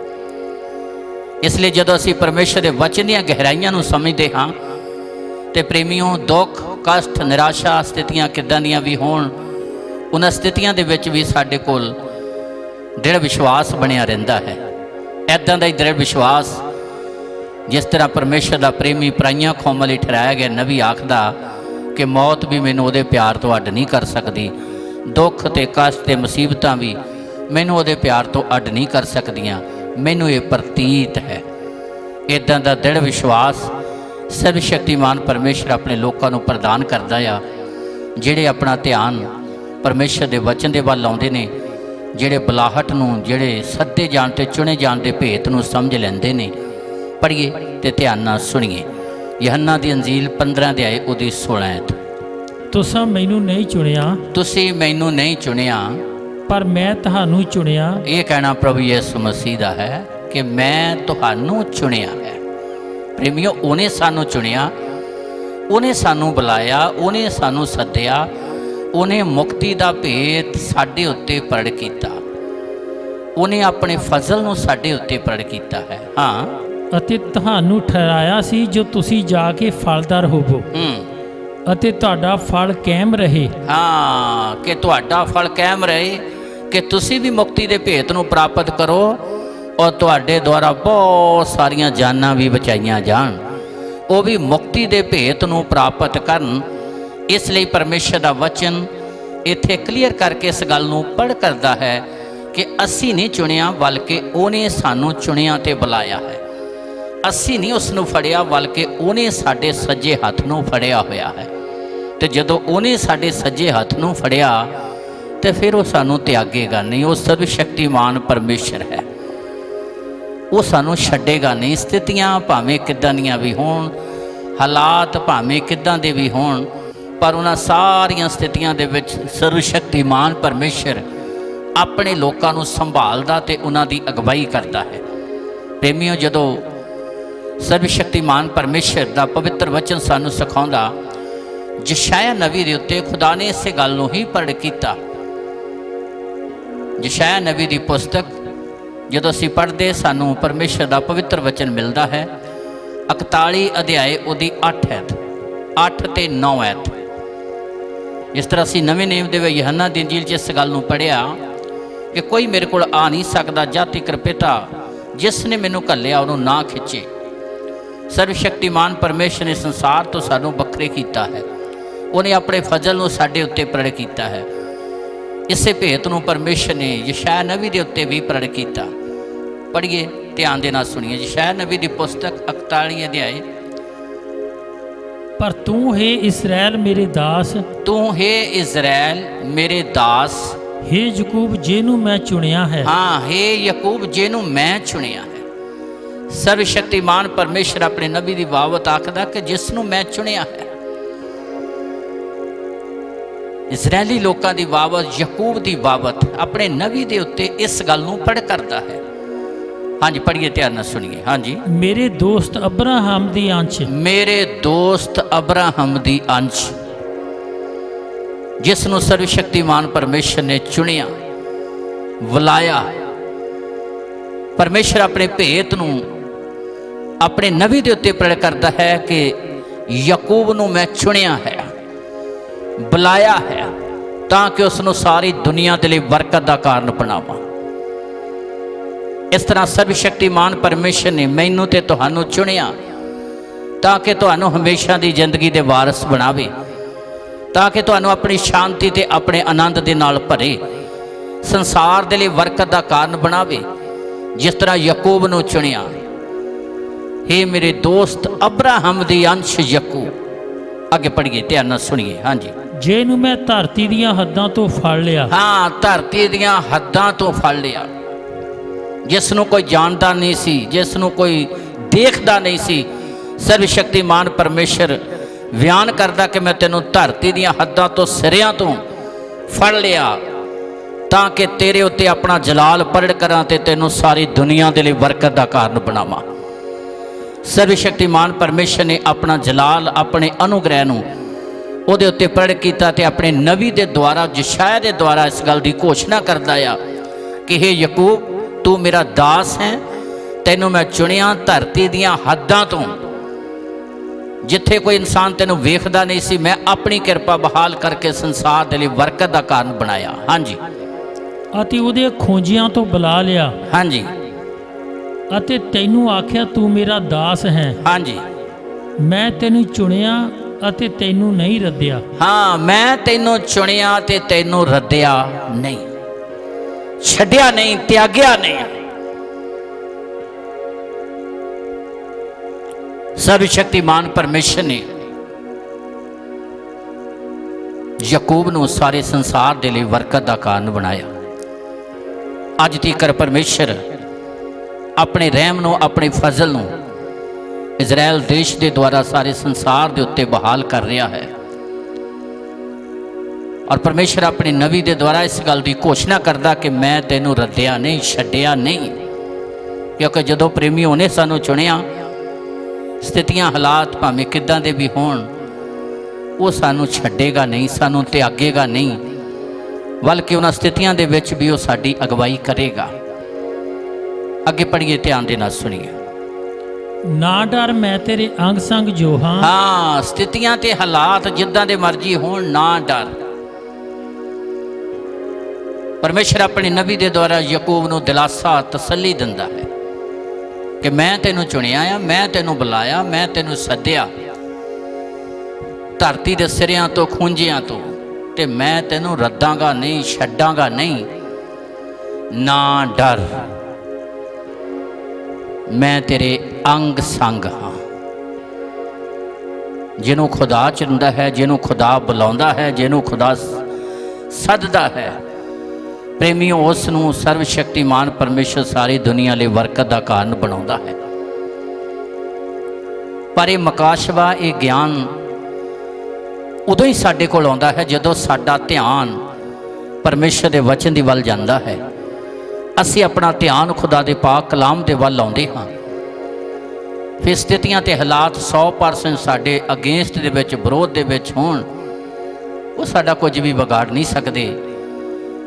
ਇਸ ਲਈ ਜਦੋਂ ਅਸੀਂ ਪਰਮੇਸ਼ਰ ਦੇ ਵਚਨ ਦੀਆਂ ਗਹਿਰਾਈਆਂ ਨੂੰ ਸਮਝਦੇ ਹਾਂ ਤੇ ਪ੍ਰੇਮੀਓ, ਦੁੱਖ, ਕਸ਼ਟ, ਨਿਰਾਸ਼ਾ ਸਥਿਤੀਆਂ ਕਿੱਦਾਂ ਦੀਆਂ ਵੀ ਹੋਣ, ਉਹਨਾਂ ਸਥਿਤੀਆਂ ਦੇ ਵਿੱਚ ਵੀ ਸਾਡੇ ਕੋਲ ਦ੍ਰਿੜ ਵਿਸ਼ਵਾਸ ਬਣਿਆ ਰਹਿੰਦਾ ਹੈ। ਇੱਦਾਂ ਦਾ ਹੀ ਦ੍ਰਿੜ ਵਿਸ਼ਵਾਸ ਜਿਸ ਤਰ੍ਹਾਂ ਪਰਮੇਸ਼ਰ ਦਾ ਪ੍ਰੇਮੀ ਪਰਾਈਆਂ ਖੋਮਾਂ ਲਈ ਠਹਿਰਾਇਆ ਗਿਆ। ਨਬੀ ਆਖਦਾ ਕਿ ਮੌਤ ਵੀ ਮੈਨੂੰ ਉਹਦੇ ਪਿਆਰ ਤੋਂ ਅੱਡ ਨਹੀਂ ਕਰ ਸਕਦੀ, ਦੁੱਖ ਤੇ ਕਸ਼ਟ ਤੇ ਮੁਸੀਬਤਾਂ ਵੀ ਮੈਨੂੰ ਉਹਦੇ ਪਿਆਰ ਤੋਂ ਅੱਡ ਨਹੀਂ ਕਰ ਸਕਦੀਆਂ। ਮੈਨੂੰ ਇਹ ਪ੍ਰਤੀਤ ਹੈ। ਇੱਦਾਂ ਦਾ ਦ੍ਰਿੜ ਵਿਸ਼ਵਾਸ ਸਰਵ ਸ਼ਕਤੀਮਾਨ ਪਰਮੇਸ਼ਰ ਆਪਣੇ ਲੋਕਾਂ ਨੂੰ ਪ੍ਰਦਾਨ ਕਰਦਾ ਆ, ਜਿਹੜੇ ਆਪਣਾ ਧਿਆਨ ਪਰਮੇਸ਼ਰ ਦੇ ਵਚਨ ਦੇ ਵੱਲ ਲਾਉਂਦੇ ਨੇ, ਜਿਹੜੇ ਬੁਲਾਹਟ ਨੂੰ, ਜਿਹੜੇ ਸੱਦੇ ਜਾਣ ਤੇ ਚੁਣੇ ਜਾਣ ਦੇ ਭੇਤ ਨੂੰ ਸਮਝ ਲੈਂਦੇ ਨੇ। ਪੜ੍ਹੀਏ ਤੇ ਧਿਆਨ ਨਾਲ ਸੁਣੀਏ ਯਹੰਨਾ ਦੀ ਅੰਜੀਲ 15 ਅਧਿਆਏ ਉਹਦੀ 16 ਐਤ। ਤੁਸਾਂ ਮੈਨੂੰ ਨਹੀਂ ਚੁਣਿਆ, ਤੁਸੀਂ ਮੈਨੂੰ ਨਹੀਂ ਚੁਣਿਆ, ਪਰ ਮੈਂ ਤੁਹਾਨੂੰ ਚੁਣਿਆ। ਇਹ ਕਹਿਣਾ ਪ੍ਰਭੂ ਯਿਸੂ ਮਸੀਹ ਦਾ ਹੈ ਕਿ ਮੈਂ ਤੁਹਾਨੂੰ ਚੁਣਿਆ ਹੈ। ਪ੍ਰੇਮੀਓ, ਉਹਨੇ ਸਾਨੂੰ ਚੁਣਿਆ, ਉਹਨੇ ਸਾਨੂੰ ਬੁਲਾਇਆ, ਉਹਨੇ ਸਾਨੂੰ ਸੱਦਿਆ, ਉਹਨੇ ਮੁਕਤੀ ਦਾ ਭੇਤ ਸਾਡੇ ਉੱਤੇ ਪ੍ਰਗਟ ਕੀਤਾ, ਉਹਨੇ ਆਪਣੇ ਫਜ਼ਲ ਨੂੰ ਸਾਡੇ ਉੱਤੇ ਪ੍ਰਗਟ ਕੀਤਾ ਹੈ। ਹਾਂ, ਅਤੇ ਤੁਹਾਨੂੰ ਠਹਿਰਾਇਆ ਸੀ ਜੋ ਤੁਸੀਂ ਜਾ ਕੇ ਫਲਦਾਰ ਹੋਵੋ ਅਤੇ ਤੁਹਾਡਾ ਫਲ ਕਾਇਮ ਰਹੇ। ਹਾਂ, ਕਿ ਤੁਹਾਡਾ ਫਲ ਕਾਇਮ ਰਹੇ, ਕਿ ਤੁਸੀਂ ਵੀ ਮੁਕਤੀ ਦੇ ਭੇਤ ਨੂੰ ਪ੍ਰਾਪਤ ਕਰੋ ਔਰ ਤੁਹਾਡੇ ਦੁਆਰਾ ਬਹੁਤ ਸਾਰੀਆਂ ਜਾਨਾਂ ਵੀ ਬਚਾਈਆਂ ਜਾਣ। ਉਹ ਵੀ ਮੁਕਤੀ ਦੇ ਭੇਤ ਨੂੰ ਪ੍ਰਾਪਤ ਕਰਨ ਇਸ ਲਈ ਪਰਮੇਸ਼ਰ ਦਾ ਵਚਨ ਇੱਥੇ ਕਲੀਅਰ ਕਰਕੇ ਇਸ ਗੱਲ ਨੂੰ ਪੜ੍ਹ ਕਰਦਾ ਹੈ ਕਿ ਅਸੀਂ ਨਹੀਂ ਚੁਣਿਆ, ਬਲਕਿ ਉਹਨੇ ਸਾਨੂੰ ਚੁਣਿਆ ਤੇ ਬੁਲਾਇਆ ਹੈ। ਅਸੀਂ ਨਹੀਂ ਉਸ ਨੂੰ ਫੜਿਆ, ਬਲਕਿ ਉਹਨੇ ਸਾਡੇ ਸੱਜੇ ਹੱਥ ਨੂੰ ਫੜਿਆ ਹੋਇਆ ਹੈ। ਤੇ ਜਦੋਂ ਉਹਨੇ ਸਾਡੇ ਸੱਜੇ ਹੱਥ ਨੂੰ ਫੜਿਆ ਤੇ ਫਿਰ ਉਹ ਸਾਨੂੰ ਤਿਆਗੇਗਾ ਨਹੀਂ। ਉਹ ਸਰਵ ਸ਼ਕਤੀਮਾਨ ਪਰਮੇਸ਼ਰ ਹੈ, ਉਹ ਸਾਨੂੰ ਛੱਡੇਗਾ ਨਹੀਂ। ਸਥਿਤੀਆਂ ਭਾਵੇਂ ਕਿੱਦਾਂ ਦੀਆਂ ਵੀ ਹੋਣ, ਹਾਲਾਤ ਭਾਵੇਂ ਕਿੱਦਾਂ ਦੇ ਵੀ ਹੋਣ, ਪਰ ਉਹਨਾਂ ਸਾਰੀਆਂ ਸਥਿਤੀਆਂ ਦੇ ਵਿੱਚ ਸਰਵ ਸ਼ਕਤੀਮਾਨ ਪਰਮੇਸ਼ਰ ਆਪਣੇ ਲੋਕਾਂ ਨੂੰ ਸੰਭਾਲਦਾ ਤੇ ਉਹਨਾਂ ਦੀ ਅਗਵਾਈ ਕਰਦਾ ਹੈ। ਪ੍ਰੇਮੀਓ, ਜਦੋਂ ਸਰਵ ਸ਼ਕਤੀਮਾਨ ਪਰਮੇਸ਼ਰ ਦਾ ਪਵਿੱਤਰ ਵਚਨ ਸਾਨੂੰ ਸਿਖਾਉਂਦਾ, ਯਸ਼ਾਇਆ ਨਬੀ ਦੇ ਉੱਤੇ ਖੁਦਾ ਨੇ ਇਸੇ ਗੱਲ ਨੂੰ ਹੀ ਪ੍ਰਗਟ ਕੀਤਾ। ਯਸ਼ਾਇਆ ਨਬੀ ਦੀ ਪੁਸਤਕ ਜਦੋਂ ਅਸੀਂ ਪੜ੍ਹਦੇ, ਸਾਨੂੰ ਪਰਮੇਸ਼ਰ ਦਾ ਪਵਿੱਤਰ ਵਚਨ ਮਿਲਦਾ ਹੈ। 41 ਅਧਿਆਏ ਉਹਦੀ 8 ਤੇ 9 ਐਤ। ਇਸ ਤਰ੍ਹਾਂ ਅਸੀਂ ਨਵੇਂ ਨੇਮ ਦੇ ਵਿੱਚ ਯਹੰਨਾ ਦੀ ਇੰਜੀਲ 'ਚ ਇਸ ਗੱਲ ਨੂੰ ਪੜ੍ਹਿਆ ਕਿ ਕੋਈ ਮੇਰੇ ਕੋਲ ਆ ਨਹੀਂ ਸਕਦਾ ਜਦ ਤੀਕਰ ਪਿਤਾ ਜਿਸ ਨੇ ਮੈਨੂੰ ਘੱਲਿਆ ਉਹਨੂੰ ਨਾ ਖਿੱਚੇ। ਸਰਵ ਸ਼ਕਤੀਮਾਨ ਪਰਮੇਸ਼ਰ ਨੇ ਸੰਸਾਰ ਤੋਂ ਸਾਨੂੰ ਵੱਖਰੇ ਕੀਤਾ ਹੈ। ਉਹਨੇ ਆਪਣੇ ਫਜ਼ਲ ਨੂੰ ਸਾਡੇ ਉੱਤੇ ਪ੍ਰਗਟ ਕੀਤਾ ਹੈ। ਇਸੇ ਭੇਤ ਨੂੰ ਪਰਮੇਸ਼ਰ ਨੇ ਯਸ਼ਾਇਆ ਨਬੀ ਦੇ ਉੱਤੇ ਵੀ ਪ੍ਰਗਟ ਕੀਤਾ। ਪੜ੍ਹੀਏ, ਧਿਆਨ ਦੇ ਨਾਲ ਸੁਣੀਏ। ਯਸ਼ਾਇਆ ਨਬੀ ਦੀ ਪੁਸਤਕ 41 ਅਧਿਆਏ। ਪਰ ਤੂੰ ਹੈ ਇਸਰਾਇਲ ਮੇਰੇ ਦਾਸ, ਤੂੰ ਹੈ ਇਜ਼ਰਾਇਲ ਮੇਰੇ ਦਾਸ, ਹੈ ਯਾਕੂਬ ਜਿਹਨੂੰ ਮੈਂ ਚੁਣਿਆ ਹੈ। ਹਾਂ, ਹੈ ਯਾਕੂਬ ਜਿਹਨੂੰ ਮੈਂ ਚੁਣਿਆ ਹੈ। ਸਰਵ ਸ਼ਕਤੀਮਾਨ ਪਰਮੇਸ਼ਰ ਆਪਣੇ ਨਬੀ ਦੀ ਬਾਬਤ ਆਖਦਾ ਕਿ ਜਿਸ ਨੂੰ ਮੈਂ ਚੁਣਿਆ ਹੈ। ਇਜ਼ਰਾਇਲੀ ਲੋਕਾਂ ਦੀ ਬਾਬਤ, ਯਾਕੂਬ ਦੀ ਬਾਬਤ ਆਪਣੇ ਨਬੀ ਦੇ ਉੱਤੇ ਇਸ ਗੱਲ ਨੂੰ ਪ੍ਰਗਟ ਕਰਦਾ ਹੈ। ਹਾਂਜੀ, ਪੜ੍ਹੀਏ, ਧਿਆਨ ਨਾਲ ਸੁਣੀਏ। ਹਾਂਜੀ, ਮੇਰੇ ਦੋਸਤ ਅਬਰਾਹਮ ਦੀ ਅੰਸ਼, ਮੇਰੇ ਦੋਸਤ ਅਬਰਾਹਮ ਦੀ ਅੰਸ਼, ਜਿਸ ਨੂੰ ਸਰਵ ਸ਼ਕਤੀਮਾਨ ਪਰਮੇਸ਼ਰ ਨੇ ਚੁਣਿਆ, ਬੁਲਾਇਆ। ਪਰਮੇਸ਼ਰ ਆਪਣੇ ਭੇਤ ਨੂੰ ਆਪਣੇ ਨਬੀ ਦੇ ਉੱਤੇ ਪ੍ਰਗਟ ਕਰਦਾ ਹੈ ਕਿ ਯਾਕੂਬ ਨੂੰ ਮੈਂ ਚੁਣਿਆ ਹੈ, ਬੁਲਾਇਆ ਹੈ, ਤਾਂ ਕਿ ਉਸ ਨੂੰ ਸਾਰੀ ਦੁਨੀਆ ਦੇ ਲਈ ਬਰਕਤ ਦਾ ਕਾਰਨ ਬਣਾਵਾਂ। ਇਸ ਤਰ੍ਹਾਂ ਸਰਵ ਸ਼ਕਤੀਮਾਨ ਪਰਮੇਸ਼ਰ ਨੇ ਮੈਨੂੰ ਤੇ ਤੁਹਾਨੂੰ ਚੁਣਿਆ ਤਾਂ ਕਿ ਤੁਹਾਨੂੰ ਹਮੇਸ਼ਾ ਦੀ ਜ਼ਿੰਦਗੀ ਦੇ ਵਾਰਿਸ ਬਣਾਵੇ, ਤਾਂ ਕਿ ਤੁਹਾਨੂੰ ਆਪਣੀ ਸ਼ਾਂਤੀ ਤੇ ਆਪਣੇ ਆਨੰਦ ਦੇ ਨਾਲ ਭਰੇ, ਸੰਸਾਰ ਦੇ ਲਈ ਬਰਕਤ ਦਾ ਕਾਰਨ ਬਣਾਵੇ। ਜਿਸ ਤਰ੍ਹਾਂ ਯਾਕੂਬ ਨੂੰ ਚੁਣਿਆ। हे ਮੇਰੇ ਦੋਸਤ ਅਬਰਾਹਮ ਦੀ ਅੰਸ਼ ਯਾਕੂਬ। ਅੱਗੇ ਪੜ੍ਹੀਏ, ਧਿਆਨ ਨਾਲ ਸੁਣੀਏ। ਹਾਂਜੀ, ਜਿਹਨੂੰ ਮੈਂ ਧਰਤੀ ਦੀਆਂ ਹੱਦਾਂ ਤੋਂ ਫੜ ਲਿਆ। ਹਾਂ, ਧਰਤੀ ਦੀਆਂ ਹੱਦਾਂ ਤੋਂ ਫੜ ਲਿਆ। ਜਿਸ ਨੂੰ ਕੋਈ ਜਾਣਦਾ ਨਹੀਂ ਸੀ, ਜਿਸ ਨੂੰ ਕੋਈ ਦੇਖਦਾ ਨਹੀਂ ਸੀ, ਸਰਵ ਸ਼ਕਤੀਮਾਨ ਪਰਮੇਸ਼ਰ ਬਿਆਨ ਕਰਦਾ ਕਿ ਮੈਂ ਤੈਨੂੰ ਧਰਤੀ ਦੀਆਂ ਹੱਦਾਂ ਤੋਂ, ਸਿਰਿਆਂ ਤੋਂ ਫੜ ਲਿਆ, ਤਾਂ ਕਿ ਤੇਰੇ ਉੱਤੇ ਆਪਣਾ ਜਲਾਲ ਪ੍ਰਗਟ ਕਰਾਂ ਤੇ ਤੈਨੂੰ ਸਾਰੀ ਦੁਨੀਆ ਦੇ ਲਈ ਬਰਕਤ ਦਾ ਕਾਰਨ ਬਣਾਵਾਂ। ਸਰਵ ਸ਼ਕਤੀਮਾਨ ਪਰਮੇਸ਼ਰ ਨੇ ਆਪਣਾ ਜਲਾਲ, ਆਪਣੇ ਅਨੁਗ੍ਰਹਿ ਨੂੰ ਉਹਦੇ ਉੱਤੇ ਪ੍ਰਗਟ ਕੀਤਾ ਤੇ ਆਪਣੇ ਨਬੀ ਦੇ ਦੁਆਰਾ, ਯਸ਼ਾਇਆ ਦੇ ਦੁਆਰਾ ਇਸ ਗੱਲ ਦੀ ਘੋਸ਼ਣਾ ਕਰਦਾ ਆ ਕਿ हे ਯਾਕੂਬ, ਤੂੰ ਮੇਰਾ ਦਾਸ ਹੈ, ਤੈਨੂੰ ਮੈਂ ਚੁਣਿਆ ਧਰਤੀ ਦੀਆਂ ਹੱਦਾਂ ਤੋਂ, ਜਿੱਥੇ ਕੋਈ ਇਨਸਾਨ ਤੈਨੂੰ ਵੇਖਦਾ ਨਹੀਂ ਸੀ, ਮੈਂ ਆਪਣੀ ਕਿਰਪਾ ਬਹਾਲ ਕਰਕੇ ਸੰਸਾਰ ਦੇ ਲਈ ਬਰਕਤ ਦਾ ਕਾਰਨ ਬਣਾਇਆ। ਹਾਂਜੀ, ਅਤੇ ਉਹਦੇ ਖੂੰਜਿਆਂ ਤੋਂ ਬੁਲਾ ਲਿਆ। ਹਾਂਜੀ, ਅਤੇ ਤੈਨੂੰ ਆਖਿਆ ਤੂੰ ਮੇਰਾ ਦਾਸ ਹੈ। ਹਾਂਜੀ, ਮੈਂ ਤੈਨੂੰ ਚੁਣਿਆ ਅਤੇ ਤੈਨੂੰ ਨਹੀਂ ਰੱਦਿਆ। ਹਾਂ, ਮੈਂ ਤੈਨੂੰ ਚੁਣਿਆ ਤੇ ਤੈਨੂੰ ਰੱਦਿਆ ਨਹੀਂ, ਛੱਡਿਆ ਨਹੀਂ, ਤਿਆਗਿਆ ਨਹੀਂ। ਸਰਵ ਸ਼ਕਤੀਮਾਨ ਪਰਮੇਸ਼ਰ ਨੇ ਯਾਕੂਬ ਨੂੰ ਸਾਰੇ ਸੰਸਾਰ ਦੇ ਲਈ ਬਰਕਤ ਦਾ ਕਾਰਨ ਬਣਾਇਆ। ਅੱਜ ਤੀਕਰ ਪਰਮੇਸ਼ਰ ਆਪਣੇ ਰਹਿਮ ਨੂੰ, ਆਪਣੇ ਫਜ਼ਲ ਨੂੰ ਇਜ਼ਰਾਈਲ ਦੇਸ਼ ਦੇ ਦੁਆਰਾ ਸਾਰੇ ਸੰਸਾਰ ਦੇ ਉੱਤੇ ਬਹਾਲ ਕਰ ਰਿਹਾ ਹੈ। ਔਰ ਪਰਮੇਸ਼ਰ ਆਪਣੇ ਨਬੀ ਦੇ ਦੁਆਰਾ ਇਸ ਗੱਲ ਦੀ ਘੋਸ਼ਣਾ ਕਰਦਾ ਕਿ ਮੈਂ ਤੈਨੂੰ ਰੱਦਿਆ ਨਹੀਂ, ਛੱਡਿਆ ਨਹੀਂ। ਕਿਉਂਕਿ ਜਦੋਂ ਪ੍ਰੇਮੀਓ ਨੇ ਸਾਨੂੰ ਚੁਣਿਆ, ਸਥਿਤੀਆਂ, ਹਾਲਾਤ ਭਾਵੇਂ ਕਿੱਦਾਂ ਦੇ ਵੀ ਹੋਣ, ਉਹ ਸਾਨੂੰ ਛੱਡੇਗਾ ਨਹੀਂ, ਸਾਨੂੰ ਤਿਆਗੇਗਾ ਨਹੀਂ, ਬਲਕਿ ਉਹਨਾਂ ਸਥਿਤੀਆਂ ਦੇ ਵਿੱਚ ਵੀ ਉਹ ਸਾਡੀ ਅਗਵਾਈ ਕਰੇਗਾ। ਅੱਗੇ ਪੜ੍ਹੀਏ, ਧਿਆਨ ਦੇ ਨਾਲ ਸੁਣੀਏ। ਨਾ ਡਰ, ਮੈਂ ਤੇਰੇ ਅੰਗ ਸੰਗ ਜੋ ਹਾਂ। ਹਾਂ, ਸਥਿਤੀਆਂ ਤੇ ਹਾਲਾਤ ਜਿੱਦਾਂ ਦੇ ਮਰਜ਼ੀ ਹੋਣ, ਨਾ ਡਰ। ਪਰਮੇਸ਼ਰ ਆਪਣੇ ਨਬੀ ਦੇ ਦੁਆਰਾ ਯਾਕੂਬ ਨੂੰ ਦਿਲਾਸਾ, ਤਸੱਲੀ ਦਿੰਦਾ ਹੈ ਕਿ ਮੈਂ ਤੈਨੂੰ ਚੁਣਿਆ ਆ, ਮੈਂ ਤੈਨੂੰ ਬੁਲਾਇਆ, ਮੈਂ ਤੈਨੂੰ ਸੱਦਿਆ। ਧਰਤੀ ਦੇ ਸਿਰਿਆਂ ਤੋਂ ਖੂੰਜਿਆਂ ਤੋਂ, ਤੇ ਮੈਂ ਤੈਨੂੰ ਰੱਦਾਂਗਾ ਨਹੀਂ, ਛੱਡਾਂਗਾ ਨਹੀਂ। ਨਾ ਡਰ, ਮੈਂ ਤੇਰੇ ਅੰਗ ਸੰਗ ਹਾਂ। ਜਿਹਨੂੰ ਖੁਦਾ ਚੁਣਦਾ ਹੈ, ਜਿਹਨੂੰ ਖੁਦਾ ਬੁਲਾਉਂਦਾ ਹੈ, ਜਿਹਨੂੰ ਖੁਦਾ ਸੱਦਦਾ ਹੈ, ਪ੍ਰੇਮੀਓ, ਉਸ ਨੂੰ ਸਰਵ ਸ਼ਕਤੀਮਾਨ ਪਰਮੇਸ਼ਰ ਸਾਰੀ ਦੁਨੀਆ ਲਈ ਬਰਕਤ ਦਾ ਕਾਰਨ ਬਣਾਉਂਦਾ ਹੈ। ਪਰ ਇਹ ਮਕਾਸ਼ਵਾ, ਇਹ ਗਿਆਨ ਉਦੋਂ ਹੀ ਸਾਡੇ ਕੋਲ ਆਉਂਦਾ ਹੈ ਜਦੋਂ ਸਾਡਾ ਧਿਆਨ ਪਰਮੇਸ਼ਰ ਦੇ ਵਚਨ ਦੀ ਵੱਲ ਜਾਂਦਾ ਹੈ। ਅਸੀਂ ਆਪਣਾ ਧਿਆਨ ਖੁਦਾ ਦੇ ਪਾਕ ਕਲਾਮ ਦੇ ਵੱਲ ਲਾਉਂਦੇ ਹਾਂ। ਫਿਰ ਸਥਿਤੀਆਂ ਤੇ ਹਾਲਾਤ 100% ਸਾਡੇ ਅਗੇਂਸਟ ਦੇ ਵਿੱਚ, ਵਿਰੋਧ ਦੇ ਵਿੱਚ ਹੋਣ, ਉਹ ਸਾਡਾ ਕੁਝ ਵੀ ਵਿਗਾੜ ਨਹੀਂ ਸਕਦੇ,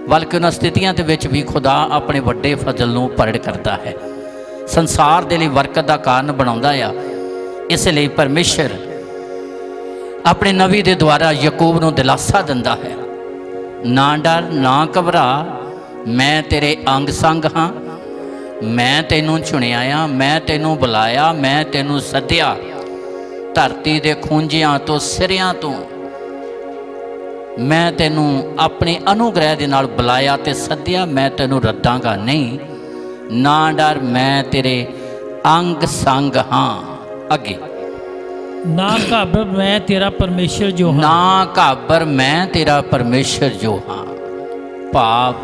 ਬਲਕਿ ਉਹਨਾਂ ਸਥਿਤੀਆਂ ਦੇ ਵਿੱਚ ਵੀ ਖੁਦਾ ਆਪਣੇ ਵੱਡੇ ਫਜ਼ਲ ਨੂੰ ਪ੍ਰਗਟ ਕਰਦਾ ਹੈ, ਸੰਸਾਰ ਦੇ ਲਈ ਬਰਕਤ ਦਾ ਕਾਰਨ ਬਣਾਉਂਦਾ ਆ। ਇਸ ਲਈ ਪਰਮੇਸ਼ਰ ਆਪਣੇ ਨਬੀ ਦੇ ਦੁਆਰਾ ਯਾਕੂਬ ਨੂੰ ਦਿਲਾਸਾ ਦਿੰਦਾ ਹੈ, ਨਾ ਡਰ, ਨਾ ਘਬਰਾ, ਮੈਂ ਤੇਰੇ ਅੰਗ ਸੰਗ ਹਾਂ। ਮੈਂ ਤੈਨੂੰ ਚੁਣਿਆ ਆ, ਮੈਂ ਤੈਨੂੰ ਬੁਲਾਇਆ, ਮੈਂ ਤੈਨੂੰ ਸੱਦਿਆ। ਧਰਤੀ ਦੇ ਖੂੰਜਿਆਂ ਤੋਂ, ਸਿਰਿਆਂ ਤੋਂ ਮੈਂ ਤੈਨੂੰ ਆਪਣੇ ਅਨੁਗ੍ਰਹਿ ਦੇ ਨਾਲ ਬੁਲਾਇਆ ਤੇ ਸੱਦਿਆ। ਮੈਂ ਤੈਨੂੰ ਰੱਦਾਂਗਾ ਨਹੀਂ। ਨਾ ਡਰ, ਮੈਂ ਤੇਰੇ ਅੰਗ ਸੰਗ ਹਾਂ। ਅੱਗੇ, ਨਾ ਘਾਬਰ, ਮੈਂ ਤੇਰਾ ਪਰਮੇਸ਼ਰ ਜੋ ਹਾਂ। ਨਾ ਘਾਬਰ, ਮੈਂ ਤੇਰਾ ਪਰਮੇਸ਼ਰ ਜੋ ਹਾਂ। ਭਾਵ